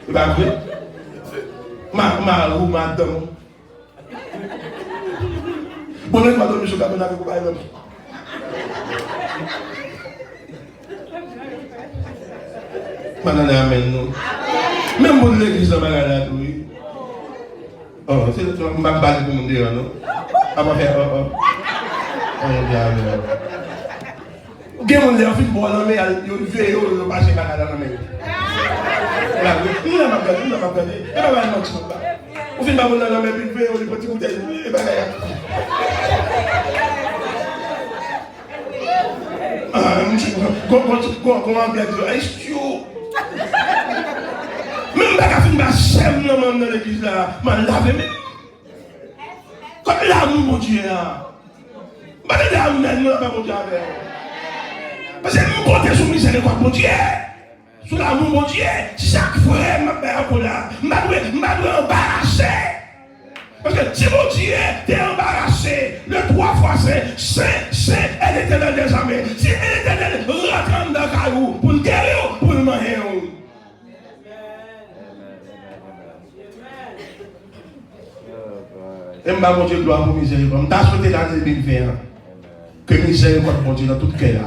C'est pas vrai? Madame. Bon, on va dormir sur le cabane avec vous, par exemple. Madame, amen, nous. Même pour l'église, ça va aller oui. Oh, c'est le truc, je vais parler pour mon Dieu, non? On va faire, oh, bien. Il y a des gens qui ont fait mais ils ont fait, ils ont passé par la main. Il n'a pas gagné, il n'a pas gagné. Il n'a pas gagné. Au final, on a la même bouteille, on a petit bouteille. Comment bien dire? Est-ce même pas qu'à finir ma chèvre dans l'église là, m'a lavé même. Comme l'amour, mon Dieu. Pas de l'amour, mon Dieu. Parce que nous comptons sur miséricorde, mon Dieu. Sur l'amour, mon Dieu. Chaque frère m'a fait un peu là. M'a dû embarrasser. Parce que si mon Dieu t'es embarrassé, le 3 fois c'est, elle était dans des armées. Si elle était dans rentre dans le caillou, pour le guérir, pour le manger. Et ma mon Dieu gloire pour miséricorde. Je souhaité l'année 2020 que miséricorde mon Dieu dans tout cœur.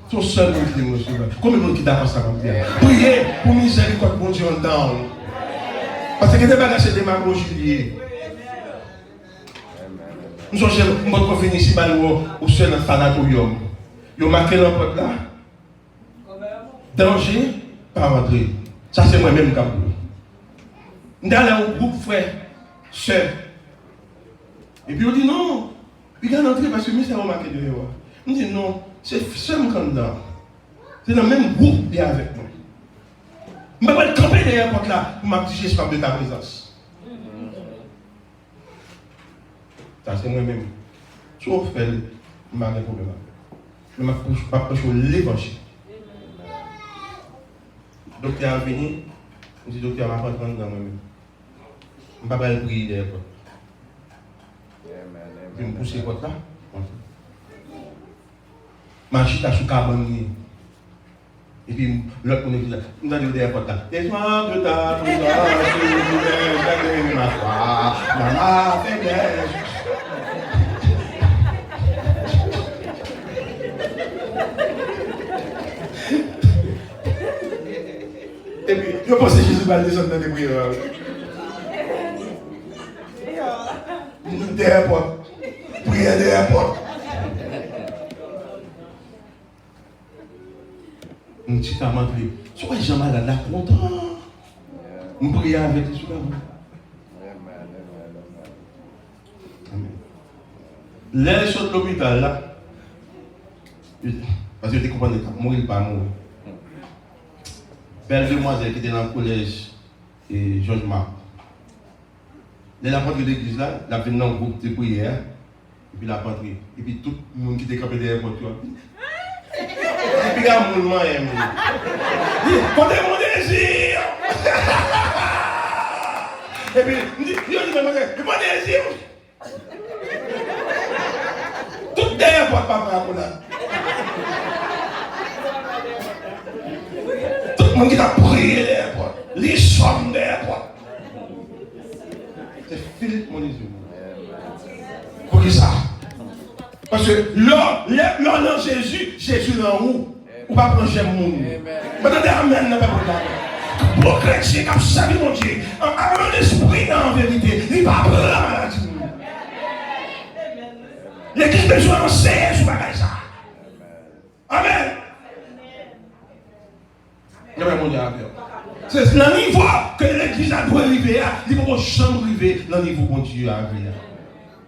C'est seul qui dit monsieur. Combien de monde qui t'a pensé comme ça? Priez pour miséricorde mon Dieu en dedans. Parce que des bagages c'est démagogie. Nous sommes notre profil ici ou seul dans le sanatorium. Ils ont marqué l'emporte là. Danger, pas rentrer. Ça c'est moi-même qui ai nous allons au groupe frère, soeur. Et puis on dit non, il va entrer parce que nous sommes marqués de l'eau. On dit non, c'est seul comme dedans. C'est dans le même groupe bien avec nous. Je ne vais pas camper derrière la porte là pour m'afficher de ta présence. Ça c'est moi-même. Si on fait, je n'ai pas de problème. Je ne vais pas prêcher l'évangile. Le docteur a venu, je dis docteur, je vais rentrer dans moi-même. Je ne vais pas prier derrière la porte. Je vais me pousser la porte là. Ma chute à sous carbone. Et puis, l'autre, on est là. Nous allons derrière la porte là. Descends de ta présence, je vais ma foi, maman, faiblesse. Et puis, je pense que Jésus va descendre dans les prières. Derrière la porte. Prière derrière la porte. Un petit amant de lui. Sois jamais là, content. Nous prions avec lui sur la route. Amen. Les choses de l'hôpital là, parce que tu comprends, mourir pas mourir. Belle demoiselle qui était dans le collège et Georges Marc. Elle a rentré de l'église là, elle a venu dans le groupe de prière, et puis elle a rentré. Et puis tout le monde qui était campé derrière la porte. Et puis il y a un mouvement, il dit, comptez mon désir. Et puis, il dit, mon désir. Tout derrière la porte, papa, pour là. Tout le monde qui a prié derrière la porte, les sommes derrière la porte. C'est Philippe, mon Jésus. Pour qui ça? Parce que l'homme dans Jésus, Jésus dans où? Ou pas prendre chez mon. Maintenant, amen, n'a pas de pour chrétien qui a servi mon Dieu, un esprit en vérité, il va prendre la maladie. L'église besoin d'enseigner sur bagage ça. Amen. C'est le niveau que l'église a doit arriver à, il ne peut pas jamais arriver dans le niveau bon Dieu a arrivé.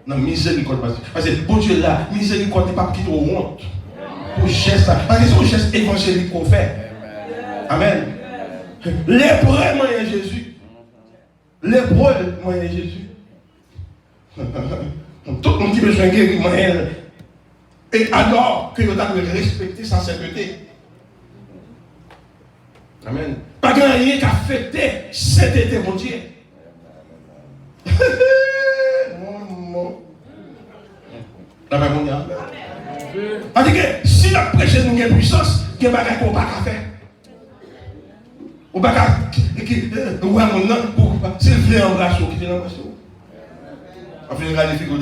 Dans la miséricorde. Parce que bon Dieu là, miséricorde n'est pas quitter honte. Pour geste ça. Parce que c'est un geste évangélique qu'on fait. Amen. Lépreux moyen Jésus. Lépreux moyen Jésus. Tout le monde qui besoin de guérir moyen. Et alors que vous avez respecté sa sainteté. Amen. Pas rien qu'à fêter cet été, mon Dieu. C'est-à-dire que si la prêche nous a une puissance, il y a des choses qu'on ne peut pas faire. On ne peut pas faire. S'il vient en brasso, qui vient en brasso. On fait une grande figure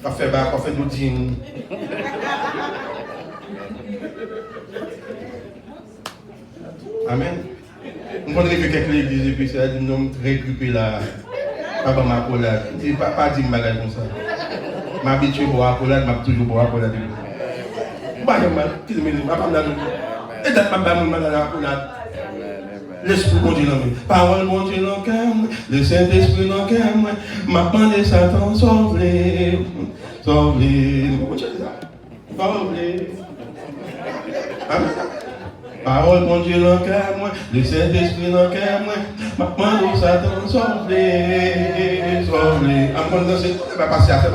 on fait bac, on fait d'autres. Amen. On va arriver quelques églises et puis ça dit non, récupérer la. Pas ma collade. Pas dire ma bagage comme ça. M'habituer pour la collade, m'a toujours pour la collade. Pas mal, qui me dit, pas mal. Et d'être pas mal dans la collade. L'esprit bon Dieu dans moi. Parole bon Dieu dans cœur, le Saint-Esprit dans cœur, m'a demandé Satan sauve-les. Sauve-les. Sauve-les. Amen. Parole bon Dieu dans cœur, le Saint-Esprit dans cœur, m'a demandé Satan sauve-les. Sauve-les. Après dans c'est pas passer à faire.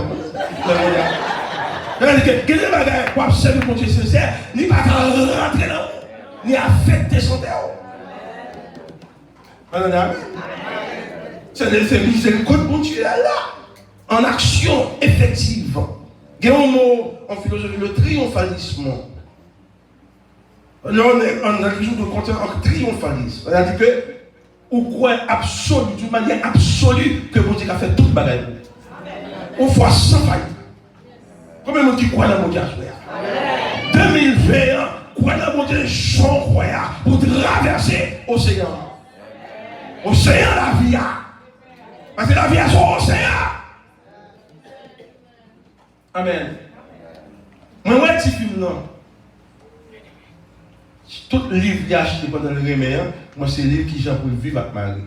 Quel est le bagage pour observer mon Dieu sincère, ni pas rentrer là, ni affecter son terre. C'est miséricorde mon Dieu là, en action effective. Il y a un mot en philosophie, le triomphalisme. Là, on a toujours de compter en triomphalisme. C'est-à-dire que, ou quoi absolu, d'une manière absolue, que mon Dieu a fait toute bagaille. On voit sans faille. Combien de monde qui croit dans mon Dieu? 2021, croit dans mon Dieu, sans croyant, pour traverser l'océan. Océan la vie. Parce que la vie a son océan. Amen. Moi, ouais, petit film, non. Tout livre que j'ai acheté pendant le remède, moi, c'est le livre qui j'ai pour vivre avec Marie.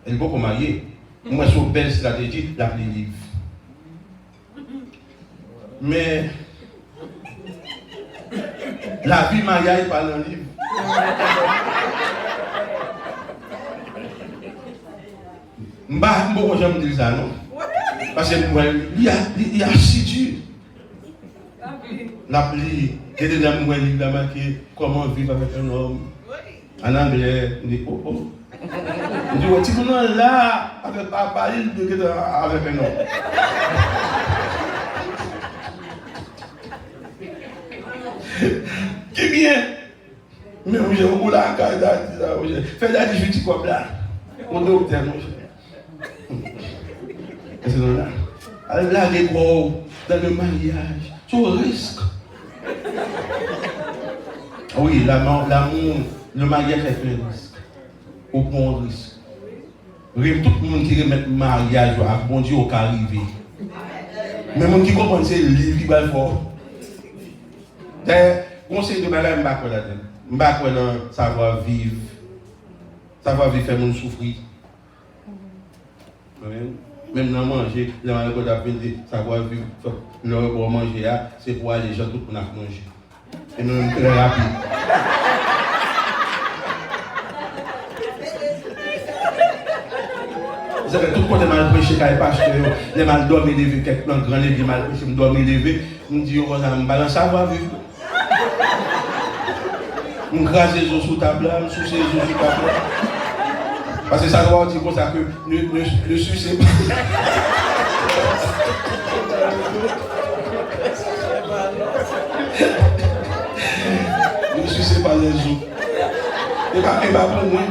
Elle n'est pas pour marier. Moi, c'est une belle stratégie, l'appeler livre. Mais la vie mariage par un livre. Je ne sais pas si je dire ça, non. Parce que il y a assidu. L'appli, il y a des livres qui marqué comment vivre avec un homme. En anglais, il dit oh. Il dit, tu es là avec papa, il dit avec un homme. Qui bien? Mais j'ai un boulot à Canada, fais la difficulté comme là. On doit obtenir. C'est là. Alors là, les gros, dans le mariage, c'est un risque. Oui, l'amour, le mariage est un risque. Au point de risque. Tout le monde qui remet le mariage à bon Dieu au cas arrivé. Mais le monde qui comprend, c'est le livre qui va le faire. Conseil de malade, je ne sais pas savoir vivre. Savoir vivre, faire mon souffrir. Même dans manger, le malade d'apprécier, savoir vivre, le pour manger, c'est pour aller les gens tout pour manger. Et nous, très rapide. Vous savez, tout le monde est mal prêché, parce que les mal dormir lever, quelqu'un grand levé, mal prêché, me dormir lever, me dit, on va me balancer, savoir vivre. Je crase les os sous ta blâme, sous les os sous ta blâme. Parce que ça doit dire comme ça que le succès. Ne sucez pas les os. Et pas pour moi.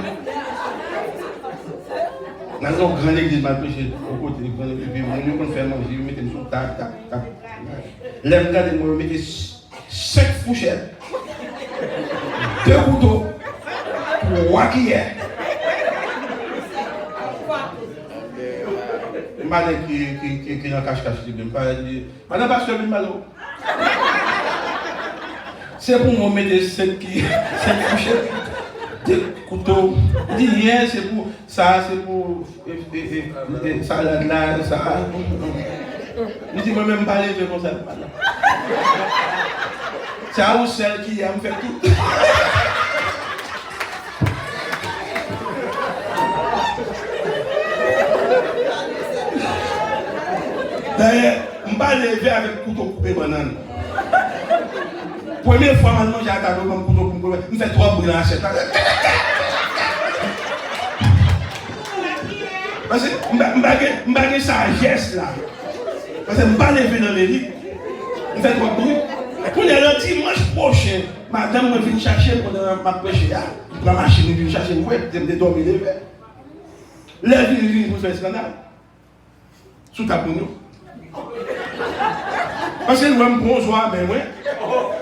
Dans une grande église mal prêchée, au côté de grande église, nous qu'on fait manger, vous mettez une soupe, tac. L'aime regarder, vous mettez 5 fourchettes. 2 couteaux, 3 cuillères. Je pas qui dans cache-cache de pas madame pasteur vient mal. C'est pour moi mettre 5 couches des couteaux. Dit rien, c'est pour ça, c'est pour salade là, ça. Je dis moi même pas lever comme ça. C'est à vous celle qui a me fait tout. D'ailleurs, je ne vais pas lever avec couteau coupé banane. Première fois, maintenant, j'ai attaqué comme couteau coupé. Je fais 3 bruits dans la chaise. Parce que je ne vais pas sagesse là. Parce que je ne vais pas lever dans les lits. Je fais 3 bruits. Pour le dimanche prochain, madame me vient chercher pour ma prêcher. La machine vient chercher, je vais dormir les verres. La vie vient pour faire scandale. Sous ta pougnou. Parce que je me prends joie, mais moi,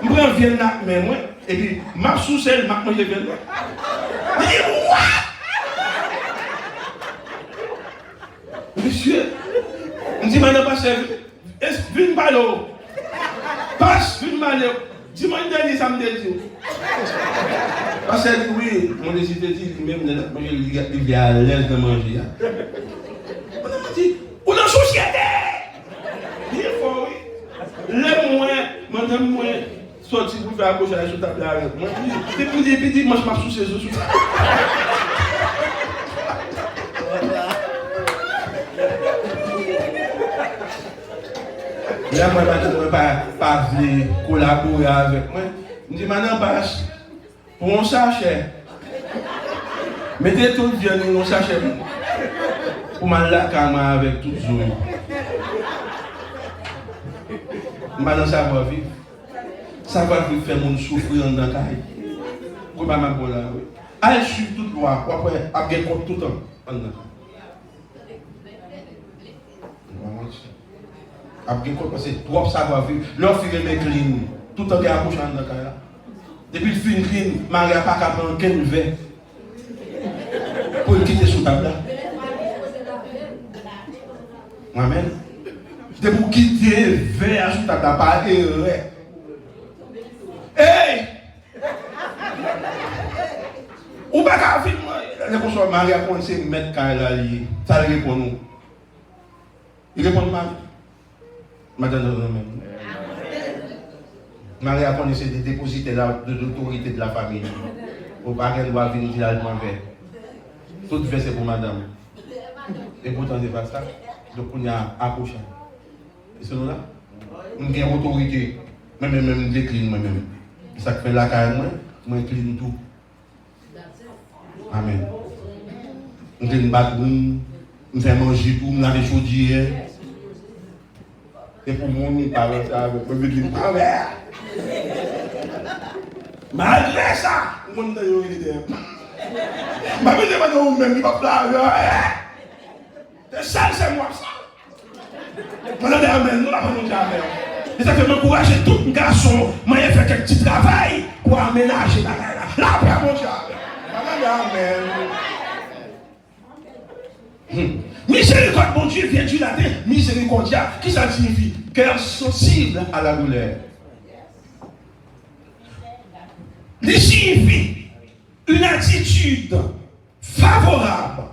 je me prends vienne là, mais moi, et puis, ma sous-selle, ma manger vienne là. Je dis, what? Monsieur, je dis, madame, pas chef, est-ce que viens pas là? Passe, viens pas là. Dis-moi une dernière, ça me dit. Parce que oui, mon décidé de dire, même, il est à l'aise de manger. On m'a dit, on est en société! Il faut, oui. Lève moi, madame, moi, sorti pour faire approcher la table avec moi. Depuis des petits, moi, je marche sous ses os. Là, moi, je ne peux pas collaborer avec moi. Je dis, madame, passe, pour un sachet. Mettez tout le bien dans un sachet. Pour m'aller avec tout le monde. Madame, ça va vivre. Ça va vivre faire mon souffrir dans le cahier. Pour ma maman là, oui. Elle suit toute loi. Après, elle compte tout le temps. Après, parce que trop ça va vivre. L'offre est clean. Tout le temps, elle a bouché dans le cahier. Depuis le film clean, Marie n'a pas qu'à prendre 15 verres pour le quitter sous table. Amen. C'est pour quitter vers sous ta table. Hey! Ou pas qu'à faire, les personnes Marie a commencé à mettre Kaila lié. Ça répond nous. Il répond Marie. Madame, Marie a commencé à dépositer l'autorité de la famille. Au baguette doit venir dire allemand vers. Tout fait c'est pour madame. Et pourtant c'est pas ça. Donc on a accouché. Et c'est là. On a une autorité. Même décline moi-même. Ça fait la carrière moi incline tout. Amen. On a une batroune, on fait manger tout, on a des chaudières. Et pour moi, on parle ça avec moi, je dis pas vrai. Malgré ça, on a eu l'idée. Je me demande même, il va pas c'est ça, c'est moi ça. On a dit amen, nous l'avons dit amen. Et ça fait m'encourager tout garçon, moi j'ai fait quelques petits travail pour aménager la carrière. Là, après mon diable. Amen. Miséricorde, mon Dieu, vient du latin miséricordia, qui ça signifie? Cœur sensible à la douleur. Il signifie une attitude favorable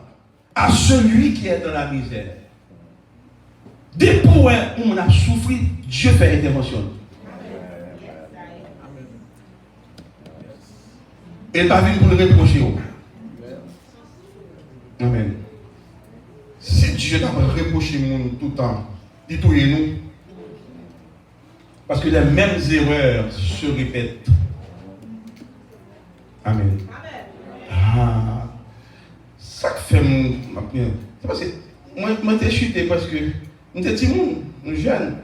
à celui qui est dans la misère. Des points où on a souffert, Dieu fait intervention. Et il ne va pas venir pour le reprocher. Amen. Si Dieu n'a pas reproché nous tout le temps, dites-nous. Parce que les mêmes erreurs se répètent. Amen. Ah, ça fait mon. C'est parce que moi, je suis chuté parce que je suis petit, jeune.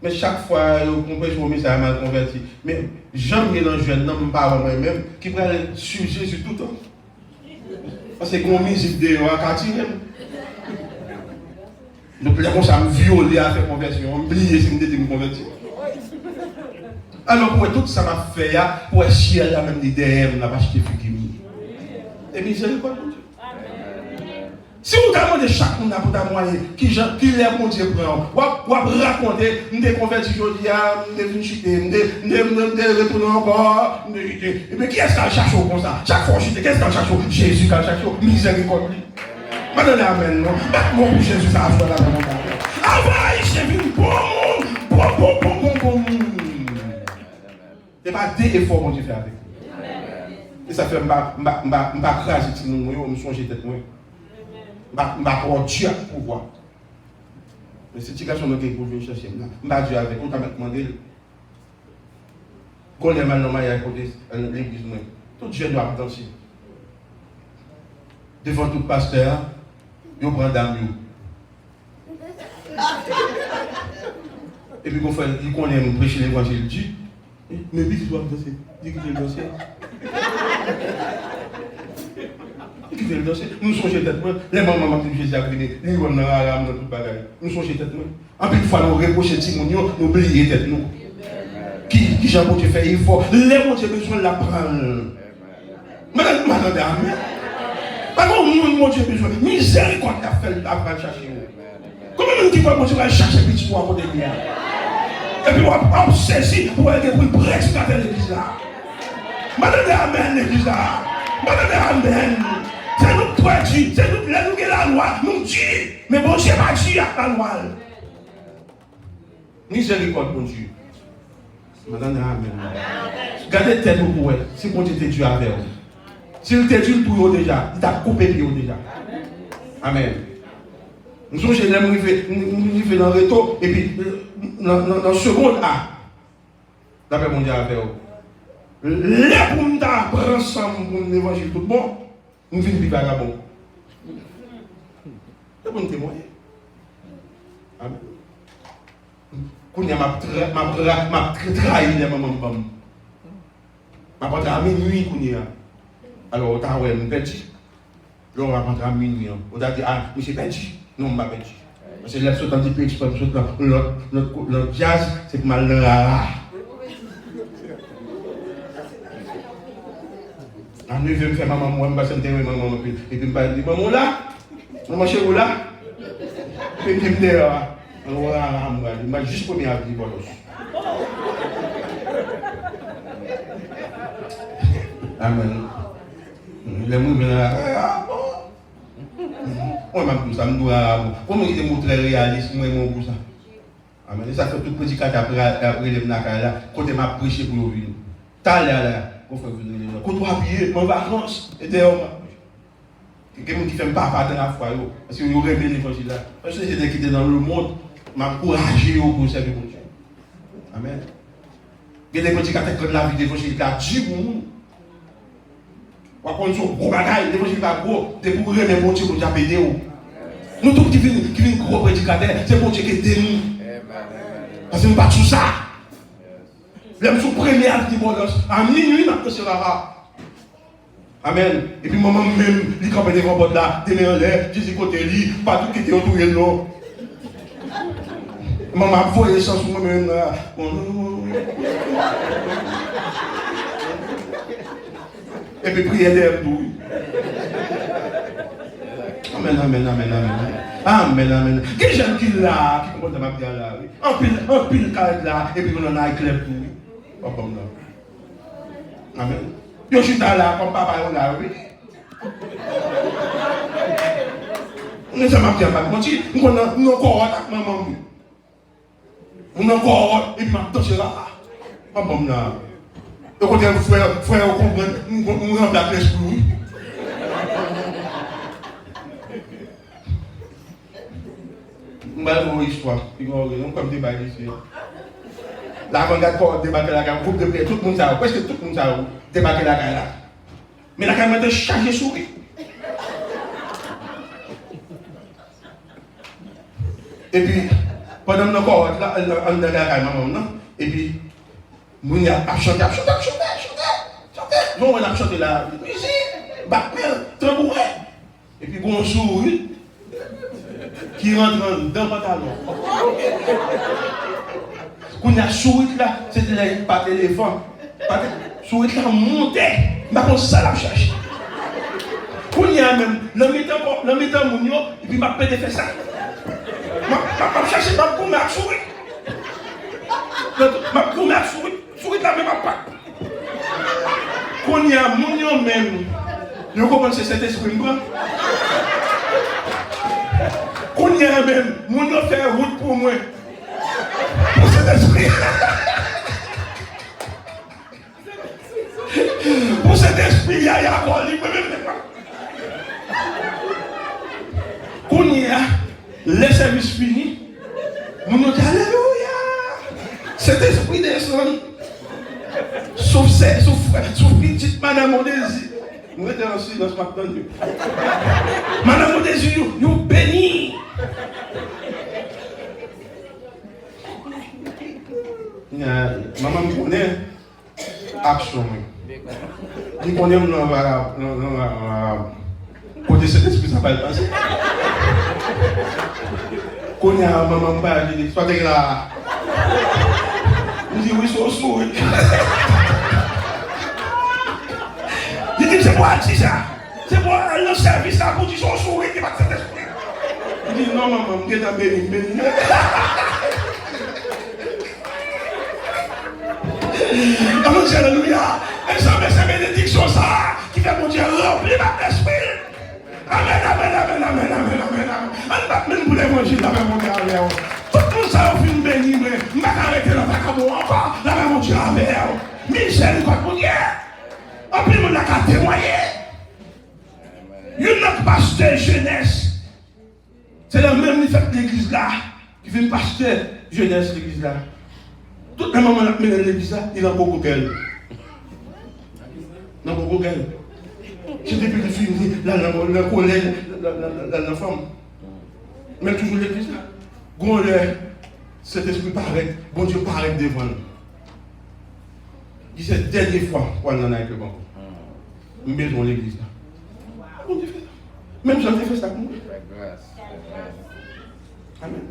Mais chaque fois, je me ça mal converti. Mais j'aime mélanger jeune, non, pas moi-même, qui prend sur Jésus tout le temps. Parce que mon musique de quartier. Donc, là, ça me violer à faire conversion. Oublier si je me convertir. Alors, pour tout ça m'a fait, pour essayer la même idée, on n'a pas acheté figurine. Et miséricorde, mon Dieu. Si vous demandez chaque monde pour ta moyen, qui lève mon Dieu prend, vous raconter, nous sommes convertis aujourd'hui, nous sommes venus chuter, nous sommes retournés encore, mais qui est-ce qui a cherché comme ça? Chaque fois chuter, qu'est-ce qui a cherché? Jésus qui a cherché, miséricorde. Maintenant, amen, non? Mon pour Jésus, ça a fait la même chose. Avant, j'ai vu bon monde. C'est pas des efforts que j'ai fait avec. Et ça fait, je ne vais pas craser, je me songe tête moi. Je ne vais pas avoir Dieu pour voir. Mais cette situation que vous venez chercher, je ne vais pas Dieu avec vous, je vais demander. Quand les mal normaux à côté de l'église, tout Dieu doit danser. Devant tout pasteur, il prend dame. Et puis, quand il connaît prêcher l'évangile, il dit, mais puis tu dois danser. Dis que tu dois danser. Qui veut le danser? Nous sommes chez tête. Les mamans de Jésus a venu, nous sommes dans la rame, dans tout bagage. Nous sommes chez tête. En plus, une fois, nous reprochons Timonio, nous oublions tête. Qui j'ai beau faire effort, les gens ont besoin de l'apprendre. Madame, amen. Par contre, nous avons besoin de miséricorde à faire l'apprendre chercher. Comment nous qui va continuer à chercher petit pour avoir des biens? Et puis, on saisir pour aller pour prédicateur de l'église là. Madame, amen, l'église là. Madame, amen. C'est nous qui prédit, c'est nous qui la loi, nous dit. Mais bon Dieu va dire à la loi. Miséricorde, bon Dieu. Madame, amen. Gardez tête pour elle, si bon Dieu te Dieu avec vous. S'il te dit pour vous déjà, il t'a coupé pour vous déjà. Amen. Nous sommes chez nous, nous faisons dans le réto, et puis dans le second A, d'après mon Dieu avec vous. Là pour nous apprendre ensemble pour l'évangile tout bon, nous venons vivre vagabond. C'est pour nous témoigner. Amen. Quand il y a ma trahi les mamans, ma pas à minuit qu'on y a. Alors on t'a ouais, on petit. Là on va rentrer à minuit. On t'a dit ah, monsieur petit. Non, on m'a petit. Parce que là, c'est un petit peu exprès, notre jazz, c'est mal là. Ah, nous, je vais me faire maman, moi, je vais me faire maman, et puis je vais me dire, maman là, maman chez vous là, et puis je me dire, je vais juste premier avis, voilà. Amen. Les mots, moi, je me dis, comment il est montré réaliste, moi, mon pour ça. Amen. Ça fait tout prédicateur après les là, quand il m'a prêché pour nous vivre. T'as l'air là, quand on va habiller, en vacances, et dehors. Quelqu'un qui fait pas dans la foi, parce qu'il y aurait bien l'évangile là. Parce que j'étais quitté dans le monde, m'a encouragé pour servir mon Dieu. Amen. Il y a des prédicateurs qui ont la vie d'évangile qui a dit pour nous. Par contre, son gros bagaille, l'évangile pas gros, c'est pour remettre mon Dieu pour nous aider. Nous tous qui viennent gros prédicateurs, c'est pour Dieu qui aide nous. Parce que nous ne pas tout ça. Même sous premier acte de bonheur, à minuit, nous sera. Amen. Et puis, maman même, il campait devant votre là, tenez en l'air, Jésus côté lui, pas tout qui était autour de l'eau. Maman a voyé ça sur moi-même là. Et puis, prier d'air tout. Amen, amen, amen, amen. Amen, amen. Quel jeune qui là, qui commence à m'appeler là, un pile carte là, et puis on en a éclairé tout. Amen. Je suis là, comme papa, on a oui. Nous sommes bien mal. On a encore attaque maman. On a encore, et puis maintenant c'est là. Maman là. Et quand frère, on comprend, on remplace l'esprit. On va voir l'histoire. On comme débat ici. L'avant-garde pour débarquer la gamme, groupe de prière, tout le monde ça, presque tout le monde ça, débarquer la gamme là. Mais la gamme est chargée souris. Et puis, pendant nos corps, là, on a la gamme, non? Et puis, nous y a chanté. Nous on a chanté la musique, battement, tambourin. Et puis, bon souris qui rentre dans le pantalon. Quand on a souri là, c'était pas téléphone. Souri là montait, mais on ça la cherche. Quand on y a même, le mettant mon yo, et puis m'a pété fait ça. M'a cherché ma gomme à souris. Ma gomme à souris la même pas. Quand y a mon yo même, vous comprenez cet esprit moi? Quand y a même, mon yo fait route pour moi. Pour cet esprit. Pour cet esprit, il y a encore libre même pas. Quand il y a le service fini, nous nous disons Alléluia. Cet esprit descend. Sauf petite Madame Odésie. Nous étions en silence maintenant. Madame Odésie, nous bénis. Maman me connaît action. Je connais côté cet esprit, ça va le passer. Quand il y a maman qui dit, soit là. Je dis, oui, c'est souris. Je dis, c'est pour dire ça. C'est pour le service là, pour dire, c'est souris qui va cet esprit. Je dis, non, maman, je vais béni. Alléluia. Et ça met ces bénédictions ça qui fait mon Dieu remplir ma esprit. Amen, amen, amen, amen, amen, amen, amen. On va même pour l'évangile, la même mon Dieu. Tout le monde ça fait une béni, mais je vais arrêter le vacabon encore. La même mon Dieu avec miséricorde mon Dieu. En plus, on n'a qu'à témoigner. Il y a notre pasteur jeunesse. C'est le même qui fait l'église là, qui fait pasteur jeunesse l'église là. Tout le monde qui a l'église là, il a beaucoup qu'elle. Il a beaucoup qu'elle. C'est depuis le film, le collège, la femme. Mais toujours l'église là. Quand cet esprit paraît, bon Dieu paraît devant nous. Il dit cette dernière fois, on en a été bon. Nous mettons l'église là. Bon Dieu fait ça. Même j'en ai fait ça pour moi. Amen.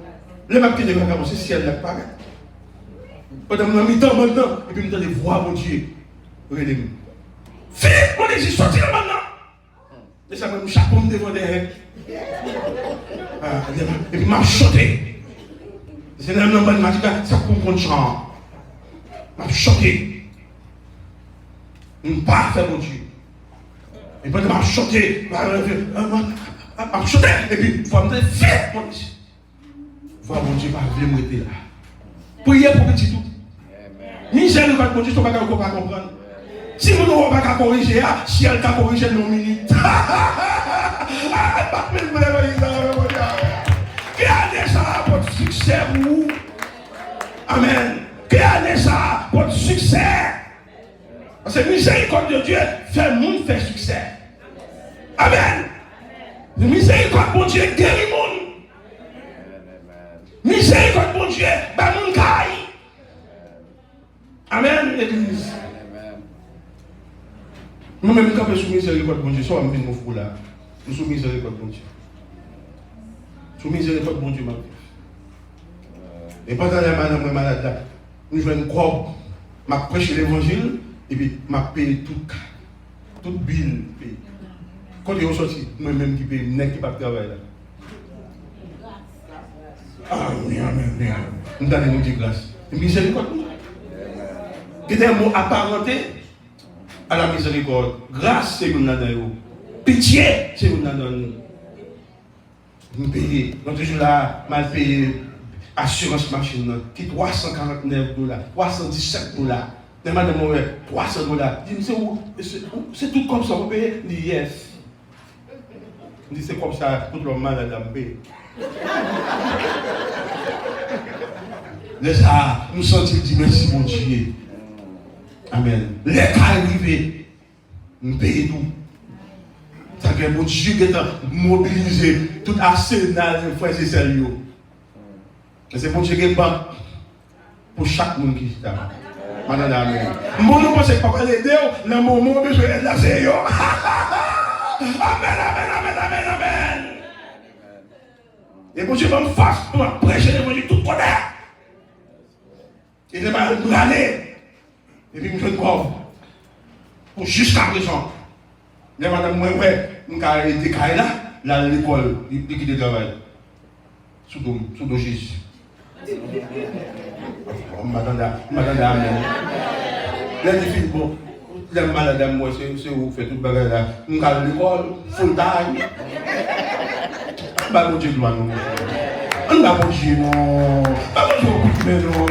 Le matin de vacances, c'est ciel là qui paraît. Pendant que je temps maintenant, et puis je vais voir mon Dieu. Regardez-moi. Philippe, mon Dieu, sorti là maintenant. Et ça me chapeau me devant derrière. Et puis m'a chanté. C'est là maintenant, je m'a dit, ça pour qu'on chante. M'a chanté. Je ne pas faire mon Dieu. Et puis m'a chanté. M'a chanté. Et puis, il faut me dire, fais mon Dieu. Voir mon Dieu, va venir m'aider là. Priez pour petit tout. Miséricorde pour Dieu, tu ne peux pas comprendre. Si vous ne pouvez pas corriger, si elle t'a corrigé, non, minute. Qui a déjà votre succès, vous? Amen. Qui a déjà votre succès? Parce que miséricorde de Dieu fait le monde faire succès. Amen. Miséricorde pour Dieu guérit le monde. Miséricorde pour Dieu, ben mon caille. Amen, l'église. Nous-mêmes, quand nous sommes miséricorde pour Dieu, soit nous venons au là. Nous sommes miséricorde pour Dieu. Nous sommes miséricorde pour Dieu, ma vie. Et pendant la madame malade là, nous jouons une croix, m'a prêché l'évangile, et puis m'a payé toute bille. Quand ils sont sortis, moi-même qui paye, n'est qui pas travailler là. Amen, amen. Nous donnons de grâce. Miséricorde. C'est un mot apparenté à la miséricorde. Grâce, c'est une nous. Pitié, c'est une nous. Nous payons. Nous toujours là, mal payé. Assurance machine, qui $349, $317. Madame, $300. C'est tout comme ça, vous payez? Il dit yes. Il dit c'est comme ça, tout le monde malade à me payer. Là, nous sentons dire merci mon Dieu. Amen. Les cas arrivés, nous payons tout. Ça fait mon Dieu qui est mobilisé tout arsenal de frères et sœurs. C'est mon Dieu qui est bon pour chaque monde qui est là. Madame, amen. Mon nom, c'est pas l'aider, le moment où je vais être là, c'est yo. Amen, amen, amen, amen, amen. Et mon Dieu va me faire pour prêcher l'évangile tout côté. Il va me aller. Et puis, je me fais quoi? Pour jusqu'à présent. Mais madame, ouais, je suis là, à l'école, il quitte le travail. Sous le Jésus. On m'attendait à Amen. Là, je dis, bon, les malades, moi, c'est où fait tout le bagage là. Je suis à l'école, full time. Je ne vais pas dire non. On ne va pas dire non. Pas dire non.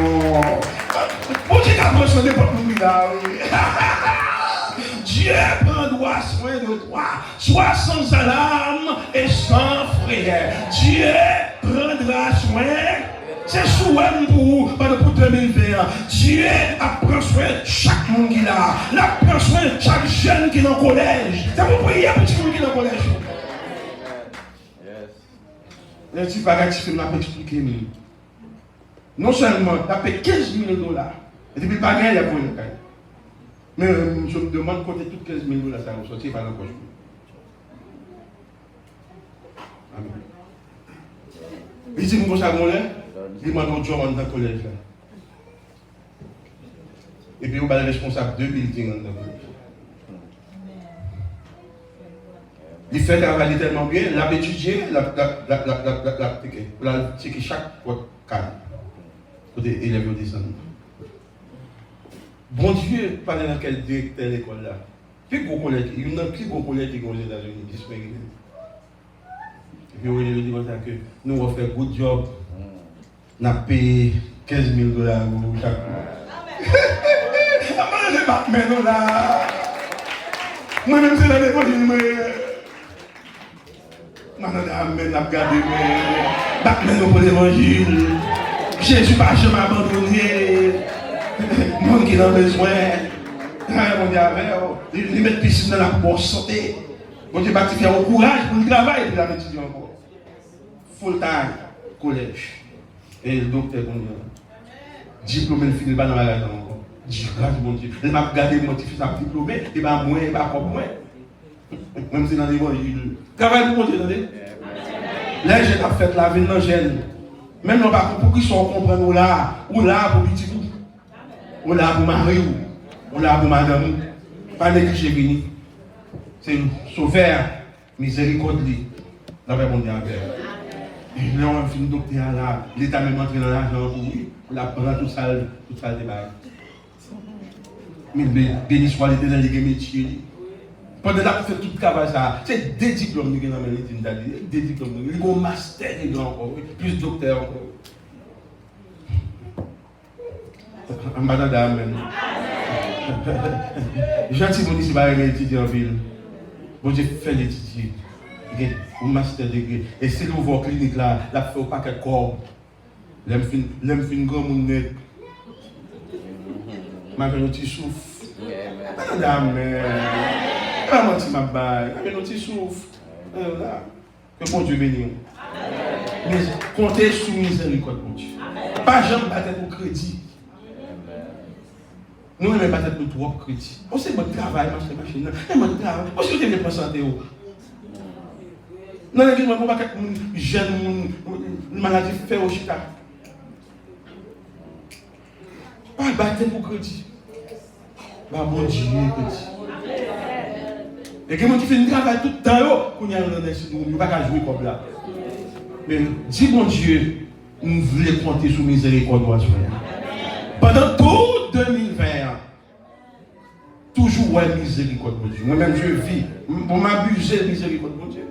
Bon Dieu a mentionné pour nous là. Dieu prendra soin de toi. Sois sans alarme et sans frayeur. Dieu prendra soin. C'est souhait pour 2020. Dieu prend soin de chaque monde qui est là. Il prend soin de chaque jeune qui est dans le collège. C'est pour prier pour petit monde qui est dans le collège. Les petits bagages qui m'a expliqué. Non seulement, tu as payé $15 000. Et depuis le bagage, il y a pour une caille. Mais je me demande côté tout $15 000, ça va sortir par la poche. Amen. Il dit, mon savon là, il m'a dit, dans le collège là. Et puis, on va être responsable de 2 buildings dans le collège. Il fait travailler tellement bien, il a étudié, il a checké chaque cadre. Côté élève au descendre. Bon Dieu, pas dans quel directeur l'école là. Plus gros collège, il y a un plus gros collège qui est aux États-Unis, disponible. Et puis, on lui dit que nous on fait good job, on a payé $15 000 chaque mois. Ah, je ne sais pas, mais non là. Moi-même, c'est la l'école, je Madame, n'a gardé Batman pour l'évangile. Jésus pas jamais abandonné. Monde qui a besoin. Mon Dieu, il met piscine dans la poche santé. Mon Dieu, il fait au courage pour le travail et pour étudier encore. Full time, collège. Et le docteur, diplômé, il finit pas dans la maison encore. Grâce mon Dieu. Il m'a gardé mon petit fils à diplômé, il va moins, il va pas moins. Même si dans l'évangile. Travail pour Dieu, attendez. Là, j'ai fait la vie dans gêne. Même non pas pour qu'ils soient comprendre là, ou là pour petit bout, ou là pour mari, ou là pour madame. Pas négliger béni. C'est sauveur, miséricorde, la vraie bonne affaire. Et là, on fait une docteur là, l'État même entré dans l'argent pour lui, pour la prendre tout ça de bail. Mais béni soit l'État dans les métiers. Pendant que tu fais tout le travail, c'est des diplômes qui sont dans les des diplômes. Il y a un master encore, plus docteur encore. Madame Amen. Gentil, mon ici, va étudier en ville. Bon Dieu, fait l'étudier. Il y a un master degré. Et c'est l'ouvre clinique là, la fait au paquet de corps. L'aime fin grand monde net. Ma vie, tu souffres. Madame Amen. Comment tu m'abailles? Avec notre souffle. Que bon Dieu bénisse. Mais comptez sous miséricorde, mon Dieu. Pas jamais battre pour crédit. Nous ne pas battre pour trop crédit. On sait bon travail, machine. Et mon travail. On sait que tu es santé. Non, il y a pas de jeune maladie fait au chita. Pas battre pour crédit. Bah bon Dieu, crédit. Et que mon qui fait un travail tout le temps, qu'on y a un dessus, nous ne pouvons pas jouer comme là. Mais dis mon Dieu, nous voulons compter sur miséricorde. Pendant tout 2020, toujours ouais miséricorde mon Dieu. Moi-même je vis pour m'abuser de miséricorde mon Dieu.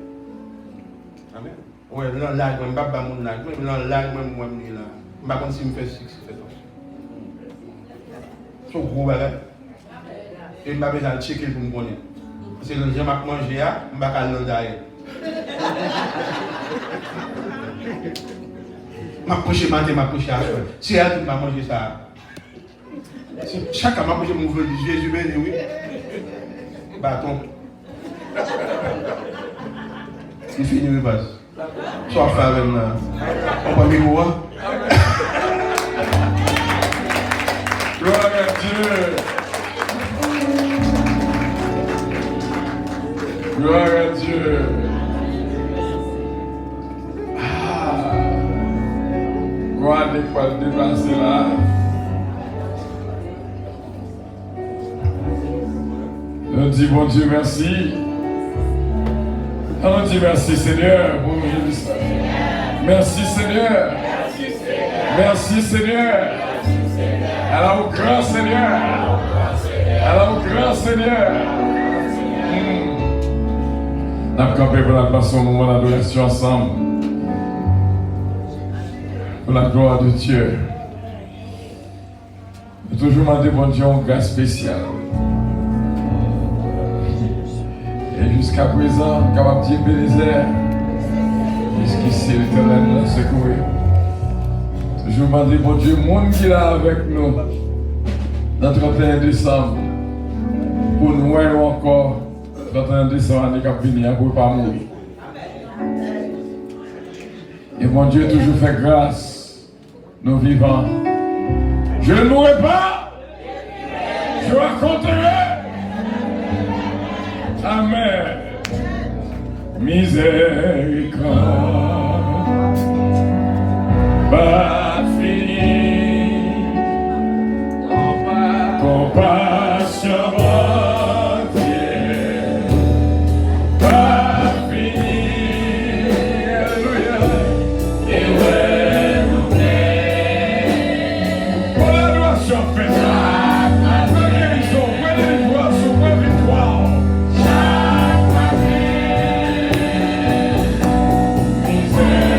Amen. Ouais, là, là, je ne vais pas faire mon lag, mais là, là, moi, je suis là. Je ne sais pas si je fais 6, c'est tout. C'est gros, là. Et je vais besoin de checker pour me connaître. C'est le jour où je mange, je ne vais pas aller d'ailleurs. Je m'approche matin, je m'approche à soir. Si elle ne va manger ça. Chaque fois que je m'ouvre du Jésus, oui. Bâton. C'est fini, oui, base. Soit faire même là. On va vivre moi.
Gloire à Dieu. Gloire à Dieu. Gloire n'est pas dépassé là. On dit bon Dieu merci. On dit merci Seigneur pour Jésus. Merci Seigneur. Merci Seigneur. Alors au grand Seigneur. Alors au grand Seigneur. On a campé pour la place au moment d'adoration ensemble. Pour la gloire de Dieu. J'ai toujours demandé bon Dieu une grâce spéciale. Et jusqu'à présent, capable de dire Bénézer, jusqu'ici l'Éternel nous a secouru. Toujours demandé bon Dieu, le monde qui est là avec nous, dans le 31 décembre, pour nous voir encore, 31 décembre, année qui a fini, pour ne pas mourir. Et mon Dieu toujours fait grâce, nous vivants. Je ne mourrai pas, je raconterai. Amen. Miséricorde, pas fini. Compassion, mon Dieu, pas fini. Alléluia. Et pour l'adoration, faites ça. Pour guérison, pour délivrance, pour victoire. Miséricorde.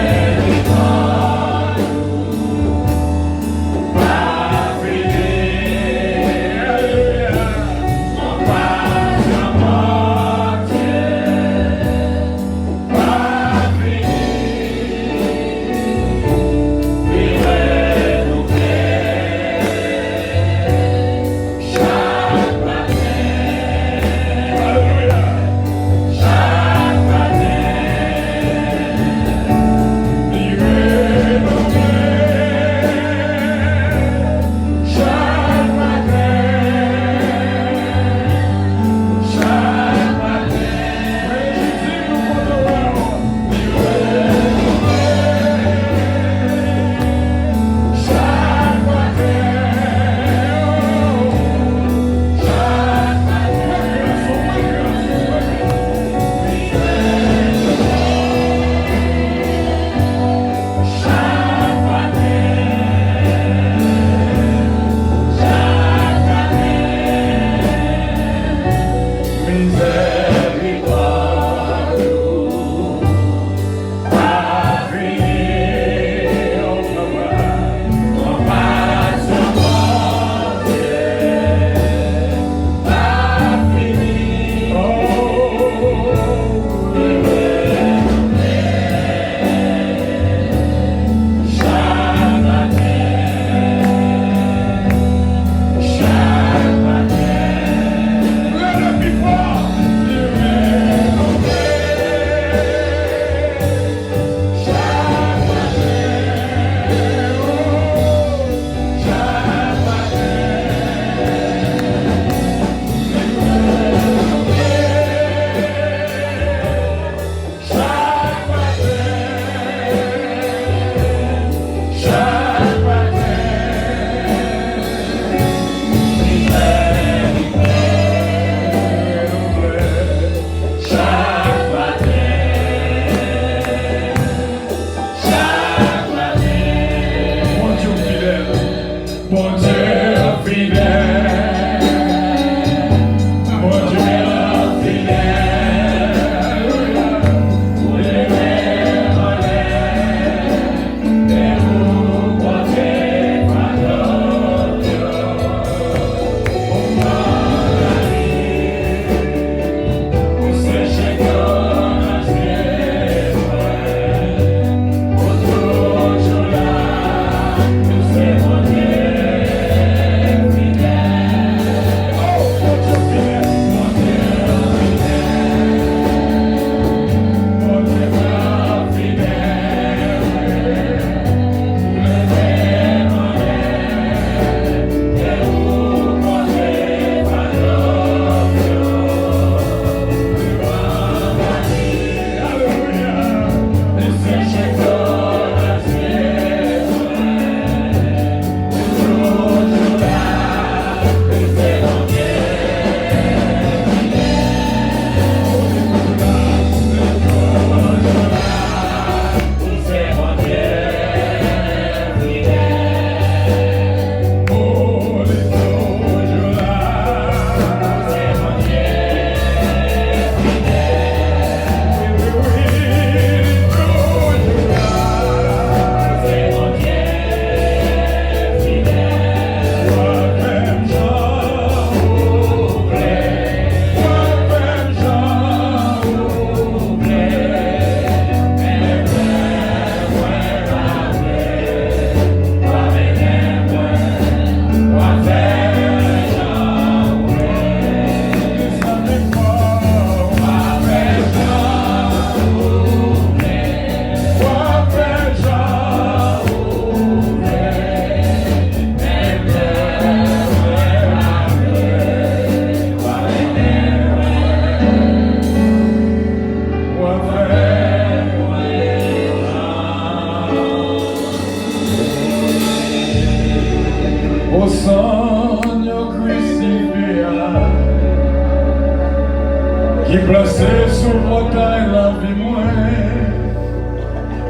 qui placé sous montagne la vie moins.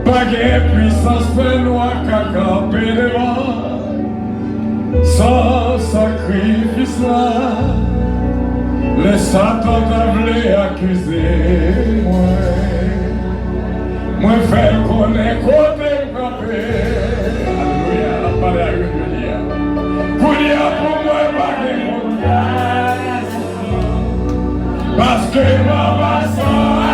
Pas de puissance fait nous à camper devant. Sans sacrifice là, le Satan t'a voulu accuser moi. Moi faire connaître côté frappé. Alléluia, la parole à Dieu. Courir pour moi pas de condamnation. Parce que maman s'en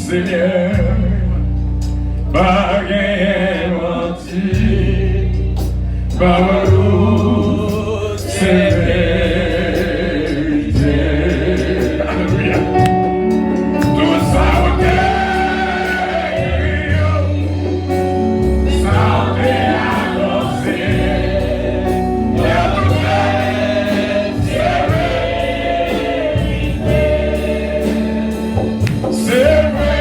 Seigneur, pas gain menti, parole c'est vérité. Alléluia. Tout ça au terre, ça fait annoncer, et à tout c'est vérité. C'est vrai.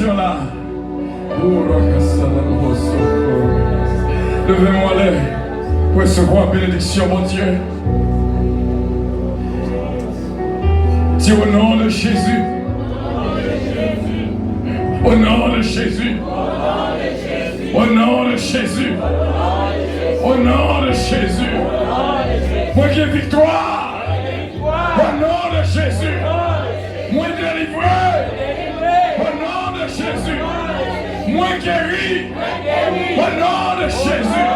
Là. Levez-moi les pour recevoir bénédiction, mon Dieu. Dis au nom de Jésus. Au nom de Jésus. Au nom de Jésus. Au nom de Jésus. Moi qui ai victoire. Au nom de Jésus. Moi délivré. Jésus, moi guéri, au nom de Jésus,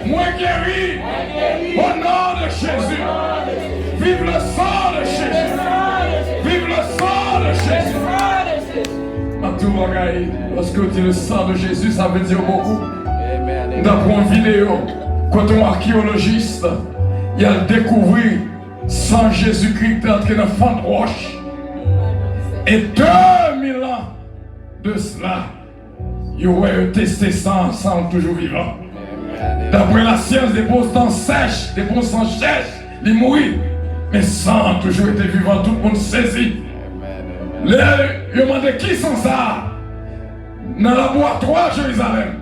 moi guéri, au nom de Jésus, vive le sang de Jésus, vive le sang de Jésus. Lorsque tu dis le sang de Jésus, ça veut dire beaucoup. D'après une vidéo, quand un archéologiste il a découvert sans Jésus-Christ entré dans le fond de roche et 2000 ans de cela, il aurait testé sans toujours vivant. D'après la science, des bons sang sèches, des bons sang sèches, ils mourent. Mais sans toujours été vivant, tout le monde saisit. Il demande qui sont ça? Dans le laboratoire à Jérusalem.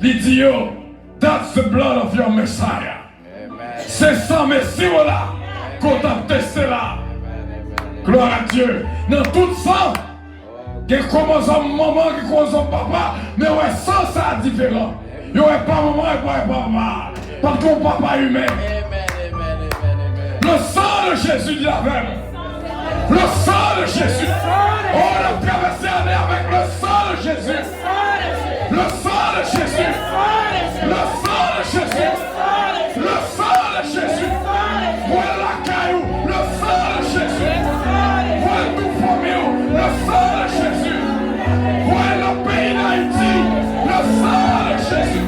Il dit, yo, that's the blood of your Messiah. C'est ça, Messie, voilà, qu'on a testé là. Gloire à Dieu. Dans tout sang, qui commence à maman, qui commence à papa, mais ouais, sans ça différent. Il n'y aurait pas maman et pas papa. Parce qu'on papa humain. Le sang de Jésus dit la même. Le sang de Jésus. On a traversé l'année avec le sang de Jésus. Le sang de Jésus. Le sang de Jésus. Le sang de Jésus. Voilà la caillou. Le sang de Jésus. Voilà tout famille. Le sang de Jésus. Voilà le pays d'Haïti. Le sang de Jésus.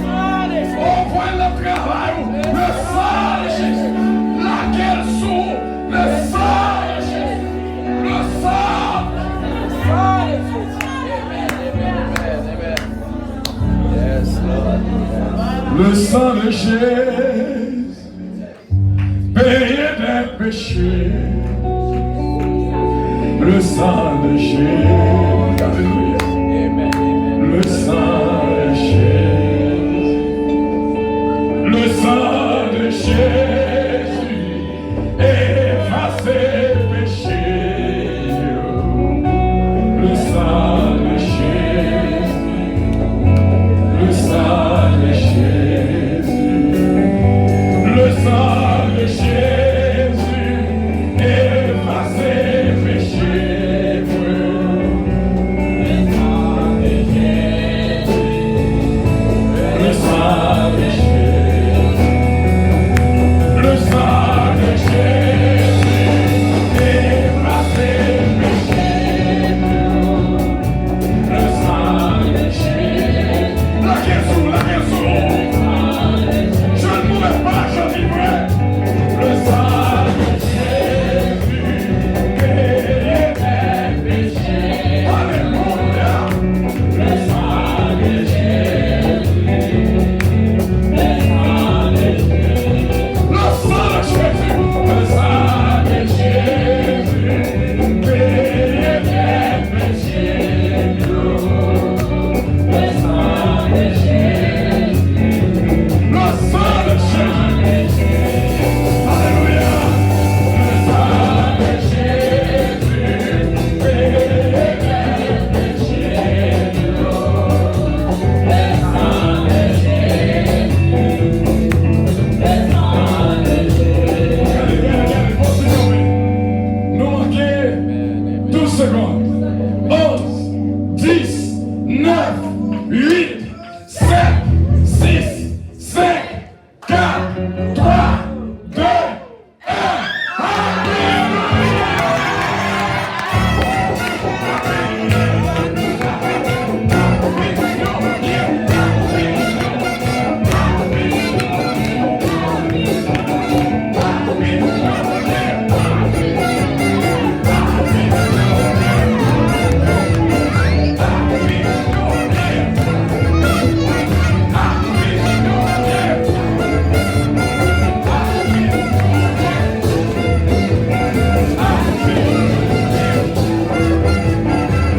On voit le travail. Le sang de Jésus. Laquelle sous le sang de Jésus. Le sang. Le sang de Jésus, payé des péchés. Le sang de Jésus, alléluia. Le sang de Jésus, le sang de Jésus, efface les péchés. Le sang de Jésus, le sang de Jésus, le sang de Jésus, efface les péchés. 8,